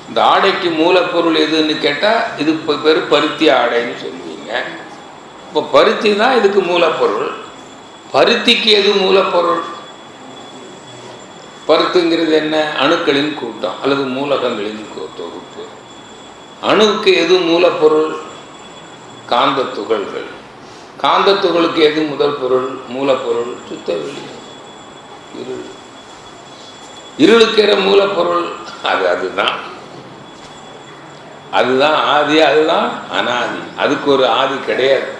இந்த ஆடைக்கு மூலப்பொருள் எதுன்னு கேட்டால் இது இப்போ பேர் பருத்தி ஆடைன்னு சொல்லுவீங்க. இப்போ பருத்தி தான் இதுக்கு மூலப்பொருள். பருத்திக்கு எது மூலப்பொருள்? பருத்துங்கிறது என்ன? அணுக்களின் கூட்டம் அல்லது மூலகங்களின் தொகுப்பு. அணுவுக்கு எது மூலப்பொருள்? காந்த துகள்கள். காந்த துகளுக்கு எது முதல் பொருள்? மூலப்பொருள் சுத்த வெளி. இருள். இருளுக்கிற மூலப்பொருள் அதுதான். அதுதான் ஆதி, அதுதான் அனாதி. அதுக்கு ஒரு ஆதி கிடையாது.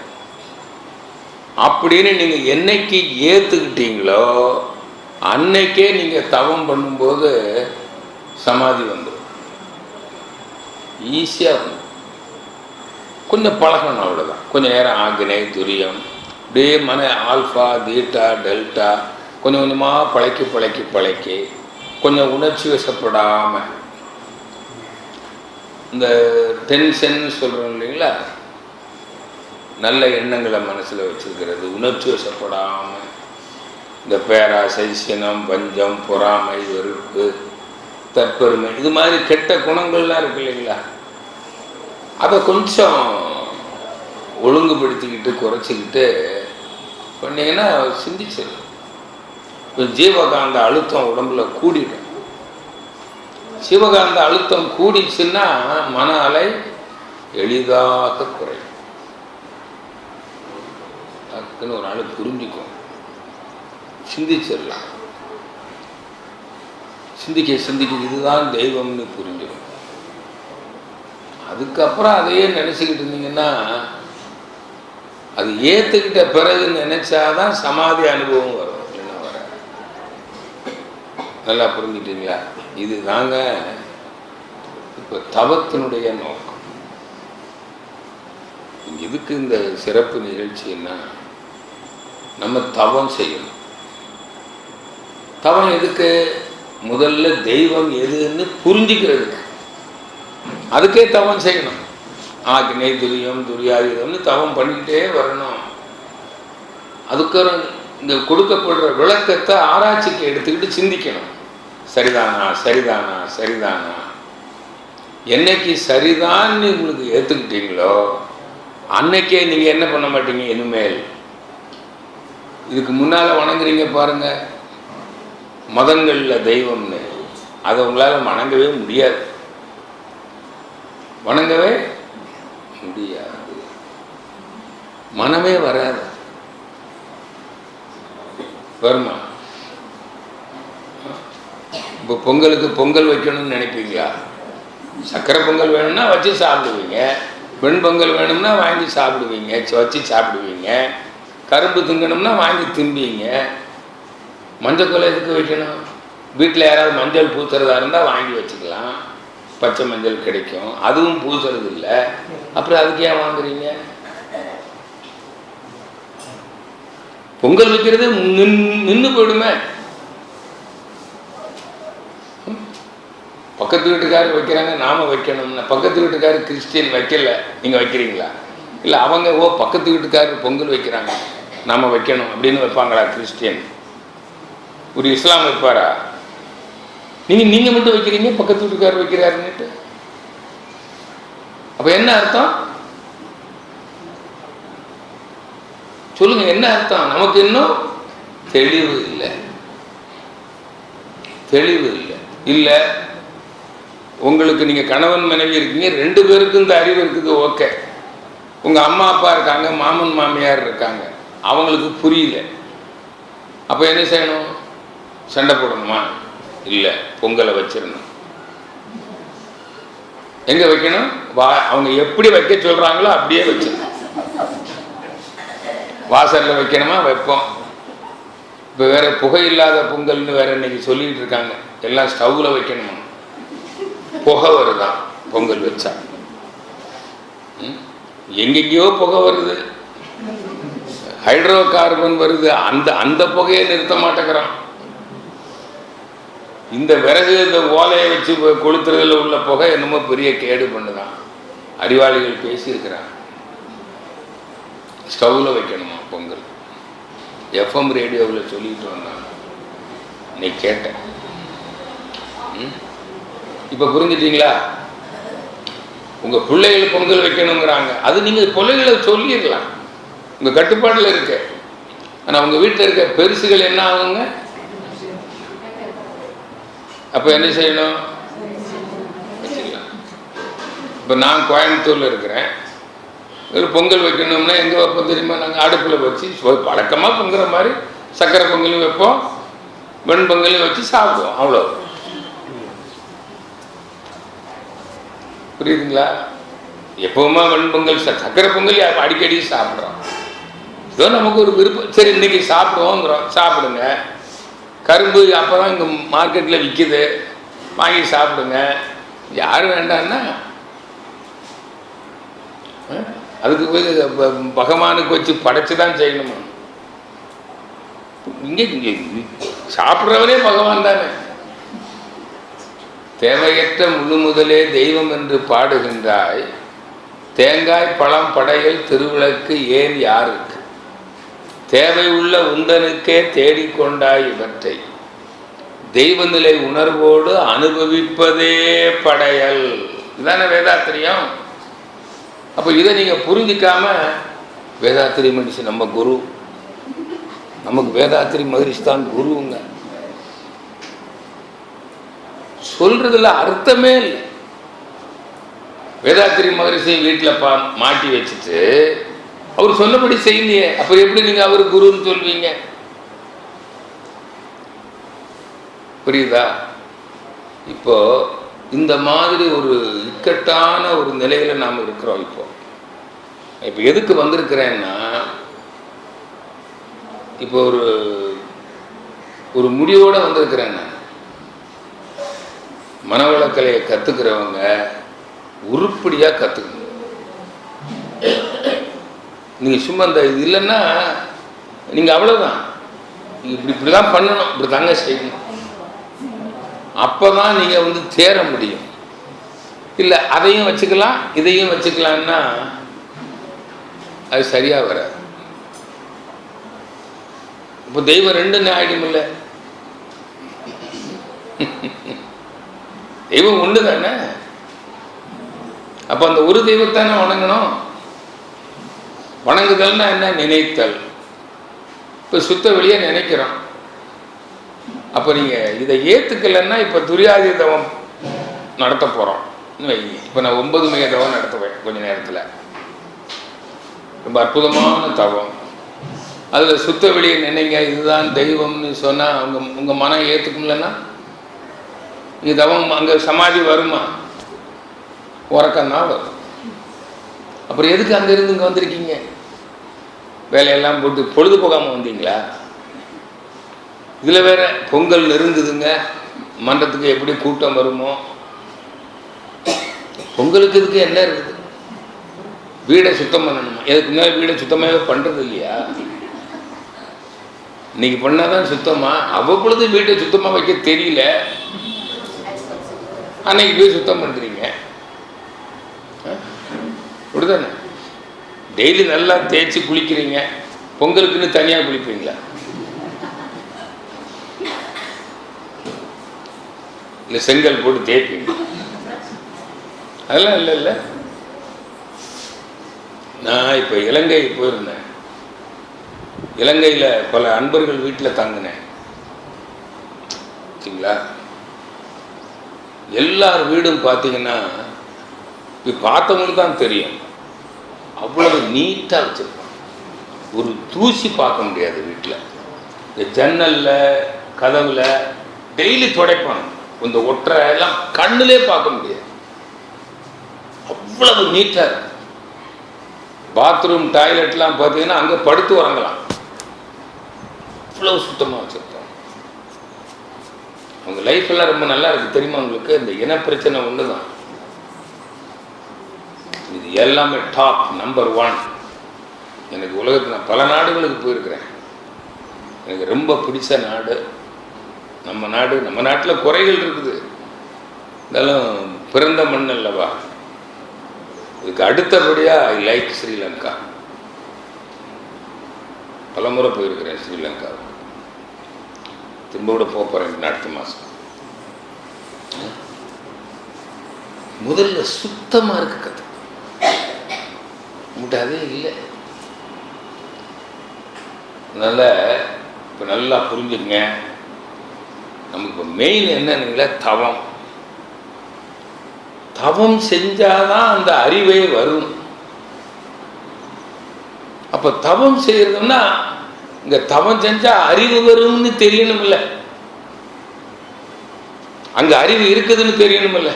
அப்படின்னு நீங்கள் என்னைக்கு ஏற்றுக்கிட்டீங்களோ அன்னைக்கே நீங்கள் தவம் பண்ணும்போது சமாதி வந்துடும். ஈஸியாக இருக்கும். கொஞ்சம் பழகணும், அவ்வளோதான். கொஞ்சம் நேரம் ஆக்னை துரியம் அப்படியே மன ஆல்ஃபா தீட்டா டெல்டா கொஞ்சம் கொஞ்சமாக பழக்கி கொஞ்சம் உணர்ச்சி வசப்படாமல், இந்த டென்ஷன் சொல்கிறோம் இல்லைங்களா, நல்ல எண்ணங்களை மனசில் வச்சுருக்கிறது, உணர்ச்சி வசப்படாமல் இந்த பேராசை, சினம், பஞ்சம், பொறாமை, வெறுப்பு, தற்பெருமை, இது மாதிரி கெட்ட குணங்கள்லாம் இருக்கு இல்லைங்களா, அதை கொஞ்சம் ஒழுங்குபடுத்திக்கிட்டு குறைச்சிக்கிட்டு பண்ணிங்கன்னா சிந்திச்சிடும். இப்போ ஜீவகாந்த அழுத்தம் உடம்புல கூடிடும். சிவகாந்த அழுத்தம் கூடிச்சுன்னா மன அலை எளிதாக குறையும். அதுக்குன்னு ஒரு ஆள் புரிஞ்சுக்கும், சிந்திச்சிடலாம். சிந்திக்க இதுதான் தெய்வம்னு புரிஞ்சிடும். அதுக்கப்புறம் அதையே நினச்சிக்கிட்டு இருந்தீங்கன்னா, அது ஏற்றுக்கிட்ட பிறகு நினைச்சாதான் சமாதி அனுபவம் வரும். இல்லைன்னா வர. நல்லா புரிஞ்சுட்டீங்களா? இது தாங்க இப்போ தவத்தினுடைய நோக்கம். இதுக்கு இந்த சிறப்பு நிகழ்ச்சின்னா நம்ம தவம் செய்யணும். தவம் எதுக்கு? முதல்ல தெய்வம் எதுன்னு புரிஞ்சுக்கிறதுக்கு. அதுக்கே தவம் செய்யணும். ஆக்னை துரியம் துரியாயுதம்னு தவம் பண்ணிக்கிட்டே வரணும். அதுக்கு இங்கே கொடுக்கப்படுற விளக்கத்தை ஆராய்ச்சிக்கு எடுத்துக்கிட்டு சிந்திக்கணும். சரிதானா சரிதானா சரிதானா. என்னைக்கு சரிதான்னு உங்களுக்கு ஏற்றுக்கிட்டீங்களோ அன்னைக்கே நீங்கள் என்ன பண்ண மாட்டீங்க. இனிமேல் இதுக்கு முன்னால் வணங்குறீங்க பாருங்க மதங்களில் தெய்வம்னு, அதை உங்களால் வணங்கவே முடியாது. வணங்கவே முடியாது. மனமே வராது. வருமா? இப்போ பொங்கலுக்கு பொங்கல் வைக்கணும்னு நினைப்பீங்களா? சக்கரை பொங்கல் வேணும்னா வச்சு சாப்பிடுவீங்க, வெண் பொங்கல் வேணும்னா வாங்கி சாப்பிடுவீங்க, வச்சு சாப்பிடுவீங்க. கரும்பு திங்கணும்னா வாங்கி திம்பீங்க. மஞ்சள் கொலை எதுக்கு வைக்கணும்? வீட்டில் யாராவது மஞ்சள் பூத்துறதா இருந்தால் வாங்கி வச்சுக்கலாம், பச்சை மஞ்சள் கிடைக்கும். அதுவும் பூசுறது இல்லை, அப்புறம் அதுக்கு ஏன் வாங்குறீங்க? பொங்கல் வைக்கிறது நின்று போயிடுமே. பக்கத்து வீட்டுக்காரர் வைக்கிறாங்க, நாம வைக்கணும்னா. பக்கத்து வீட்டுக்காரர் கிறிஸ்டியன் வைக்கல, நீங்கள் வைக்கிறீங்களா? இல்லை அவங்க பக்கத்து வீட்டுக்காரர் பொங்கல் வைக்கிறாங்க நாம வைக்கணும் அப்படின்னு வைப்பாங்களா? கிறிஸ்டியன் ஒரு இஸ்லாம் வைப்பாரா? நீங்கள் மட்டும் வைக்கிறீங்க, பக்கத்து வீட்டுக்காரர் வைக்கிறாருன்னுட்டு. அப்போ என்ன அர்த்தம்? சொல்லுங்க, என்ன அர்த்தம்? நமக்கு இன்னும் தெளிவு இல்லை. தெளிவு இல்லை. இல்லை, உங்களுக்கு நீங்கள் கணவன் மனைவி இருக்கீங்க, 2 பேருக்கும் இந்த அறிவு இருக்குது, ஓகே. உங்கள் அம்மா அப்பா இருக்காங்க, மாமன் மாமியார் இருக்காங்க, அவங்களுக்கு புரியல. அப்போ என்ன செய்யணும்? சண்டை போடணுமா? இல்லை, பொங்கலை வச்சிடணும். எங்கே வைக்கணும்? அவங்க எப்படி வைக்க சொல்கிறாங்களோ அப்படியே வச்சிடணும். வாசலில் வைக்கணுமா? வைப்போம். இப்போ வேறு புகை இல்லாத பொங்கல்னு வேறு இன்னைக்கு சொல்லிகிட்டு இருக்காங்க. எல்லாம் ஸ்டவ்வில் வைக்கணுமா? புகை வருதான் பொங்கல் வச்சா. எங்கெங்கேயோ புகை வருது, ஹைட்ரோ கார்பன் வருது. அந்த அந்த புகையை நிறுத்த மாட்டேங்கிறான். இந்த விறகு, இந்த ஓலையை வச்சு கொளுத்துறதுல உள்ள புகை என்னமோ பெரிய கேடு பண்ணுதான். அறிவாளிகள் பேசியிருக்கிறாங்க. ஸ்டவ்வில் வைக்கணுமா பொங்கல்? எஃப்எம் ரேடியோவில் சொல்லிட்டு வந்தாங்க, நீ கேட்டேன். இப்போ புரிஞ்சிட்டீங்களா? உங்கள் பிள்ளைகள் பொங்கல் வைக்கணுங்கிறாங்க, அது நீங்கள் பிள்ளைகளை சொல்லிடலாம், உங்கள் கட்டுப்பாட்டில் இருக்க. ஆனால் உங்கள் வீட்டில் இருக்க பெருசுகள் என்ன ஆகுங்க? அப்போ என்ன செய்யணும்? வச்சுக்கலாம். இப்போ நான் கோயம்புத்தூரில் இருக்கிறேன், ஒரு பொங்கல் வைக்கணும்னா எங்கே வைப்போம் தெரியுமா? நாங்கள் அடுப்பில் வச்சு பழக்கமாக பொங்குற மாதிரி சக்கரை பொங்கலும் வைப்போம், வெண்பொங்கலும் வச்சு சாப்பிடுவோம், அவ்வளோ. புரியுதுங்களா? எப்பவுமே வெண்பொங்கல், சக்கரை பொங்கல் அடிக்கடி சாப்பிட்றோம். இதோ நமக்கு ஒரு விருப்பம், சரி இன்னைக்கு சாப்பிடுவோங்கிறோம், சாப்பிடுங்க. கரும்பு அப்போ தான் இங்கே மார்க்கெட்டில் விற்கிது, வாங்கி சாப்பிடுங்க. யாரும் வேண்டான்னா அதுக்கு போய் பகவானுக்கு வச்சு படைச்சு தான் செய்யணுமா? இங்கே சாப்பிட்றவரே பகவான் தானே. தேவையற்ற முழு முதலே தெய்வம் என்று பாடுகின்றாய், தேங்காய் பழம் படையல் திருவிளக்கு ஏன் யாருக்கு? தேவை உள்ள உந்தனுக்கே தேடிக்கொண்டாய் இவற்றை, தெய்வ நிலை உணர்வோடு அனுபவிப்பதே படையல். இதுதானே வேதாத்திரியம். அப்போ இதை நீங்கள் புரிஞ்சிக்காம, வேதாத்திரி மகிழ்ச்சி நம்ம குரு, நமக்கு வேதாத்திரி மகிழ்ச்சி தான் குருங்க சொல்றதுல அர்த்தமே இல்லை. வேதாத்திரி மகரிஷி வீட்டில் மாட்டி வச்சுட்டு அவர் சொன்னபடி செய்யலையே, அப்ப எப்படி நீங்க அவரு குருன்னு சொல்வீங்க? புரியுதா? இப்போ இந்த மாதிரி ஒரு இக்கட்டான ஒரு நிலையில நாம் இருக்கிறோம். இப்போ எதுக்கு வந்திருக்கிறேன்னா, இப்போ ஒரு முடிவோட வந்திருக்கிறேன். நான் மனவளக்கலையை கத்துக்கிறவங்க உருப்படியா கத்துக்கணும். நீங்க சும்மா இந்த இது இல்லைன்னா நீங்க அவ்வளவுதான், இப்படிதான் பண்ணணும், இப்படி தாங்க செய்யணும், அப்பதான் நீங்க தேர முடியும். இல்லை அதையும் வச்சுக்கலாம் இதையும் வச்சுக்கலான்னா அது சரியா வராது. இப்போ தெய்வம் ரெண்டு ஆயிடும் இல்லை, தெய்வம் ஒன்று தானே. அப்போ அந்த ஒரு தெய்வத்தானே வணங்கணும். வணங்குதல்னா என்ன? நினைத்தல். இப்போ சுத்த வெளியே நினைக்கிறோம். அப்போ நீங்கள் இதை ஏற்றுக்கலைன்னா, இப்போ துரியாதி தவம் நடத்த போகிறோம். இப்போ நான் 9 மைய தவம் நடத்துவேன் கொஞ்ச நேரத்தில். ரொம்ப அற்புதமான தவம். அதில் சுத்த வெளியே நினைங்க, இதுதான் தெய்வம்னு சொன்னால் உங்கள் மனம் ஏற்றுக்கும்லன்னா இங்கே தவம் அங்கே சமாதி வருமா? உறக்கம்தான் வரும். அப்புறம் எதுக்கு அங்கேருந்து இங்கே வந்திருக்கீங்க? வேலையெல்லாம் போட்டு பொழுது போகாமல் வந்தீங்களா? இதில் வேற பொங்கல் நெருங்குதுங்க, மன்றத்துக்கு எப்படி கூட்டம் வருமோ. பொங்கலுக்கு இதுக்கு என்ன இருக்குது? வீடை சுத்தம் பண்ணணுமா? எதுக்கு முன்னாடி வீடை சுத்தமாகவே பண்ணுறது இல்லையா? இன்னைக்கு பண்ணாதான் சுத்தமா? அவ்வப்பொழுது வீட்டை சுத்தமாக வைக்க தெரியல, அன்னைக்கு போய் சுத்தம் பண்ணுறீங்க. அப்படிதானே? டெய்லி நல்லா தேய்ச்சி குளிக்கிறீங்க, பொங்கலுக்குன்னு தனியாக குளிப்பீங்களா? இல்லை செங்கல் போட்டு தேய்ப்பீங்க? அதெல்லாம் இல்லை இல்லை. நான் இப்போ இலங்கை போயிருந்தேன். இலங்கையில் பல அன்பர்கள் வீட்டில் தங்கினேன். சரிங்களா? எல்லார் வீடும் பார்த்தீங்கன்னா இப்போ பார்த்தவங்களுக்கு தான் தெரியும், அவ்வளவு நீட்டாக வச்சுருப்பாங்க. ஒரு தூசி பார்க்க முடியாது வீட்டில். இந்த ஜன்னலில் கதவில் டெய்லி துடைப்பாங்க. இந்த ஒற்றை எல்லாம் கண்ணிலே பார்க்க முடியாது, அவ்வளவு நீட்டாக இருக்கும். பாத்ரூம் டாய்லெட்லாம் பார்த்தீங்கன்னா அங்கே படுத்து உறங்கலாம், அவ்வளவு சுத்தமாக வச்சுருப்பாங்க. அவங்க லைஃப் எல்லாம் ரொம்ப நல்லா இருக்குது. தெரியுமா உங்களுக்கு? இந்த இனப்பிரச்சனை ஒன்று தான், இது எல்லாமே டாப் நம்பர் 1. எனக்கு உலகத்தில் நான் பல நாடுகளுக்கு போயிருக்கிறேன். எனக்கு ரொம்ப பிடிச்ச நாடு நம்ம நாடு. நம்ம நாட்டில் குறைகள் இருக்குது, இருந்தாலும் பிறந்த மண் அல்லவா. இதுக்கு அடுத்தபடியாக ஐ லைக் ஸ்ரீலங்கா. பலமுறை போயிருக்கிறேன் ஸ்ரீலங்கா. திரும்ப கூட போகிறேன் அடுத்த மாதம். முதல்ல சுத்தமாக இருக்கு கதை, அதே இல்லை. அதனால் இப்போ நல்லா புரிஞ்சுங்க. நமக்கு இப்போ மெயின் என்னன்னு தவம். தவம் செஞ்சாதான் அந்த அறிவே வரும். அப்போ தவம் செய்யறதுன்னா இங்கே தவம் செஞ்சா அறிவு வரும்னு தெரியணும் இல்லை, அங்கே அறிவு இருக்குதுன்னு தெரியணும் இல்லை.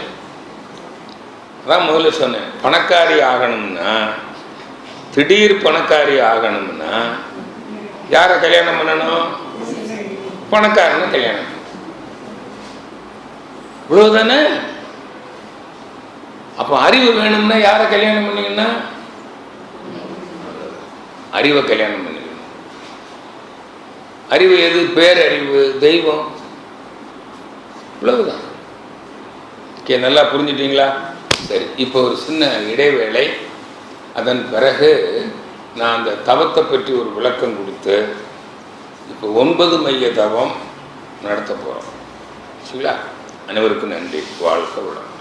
அதான் முதல்ல சொன்னேன், பணக்காரி ஆகணும்னா, திடீர் பணக்காரி ஆகணும்னா யாரை கல்யாணம் பண்ணணும்? பணக்காரன்னு கல்யாணம். இவ்வளவுதானே. அப்போ அறிவு வேணும்னா யாரை கல்யாணம் பண்ணீங்கன்னா அறிவை கல்யாணம் பண்ணிக்கணும். அறிவு எது? பேரறிவு, தெய்வம். இவ்வளவுதான். ஓகே, நல்லா புரிஞ்சுட்டீங்களா? சரி, இப்போ ஒரு சின்ன இடைவேளை. அதன் பிறகு நான் அந்த தவத்தை பற்றி ஒரு விளக்கம் கொடுத்து இப்போ 9 மைய தவம் நடத்த போகிறோம். சரிங்களா? அனைவருக்கும் நன்றி. வாழ்க வளம்.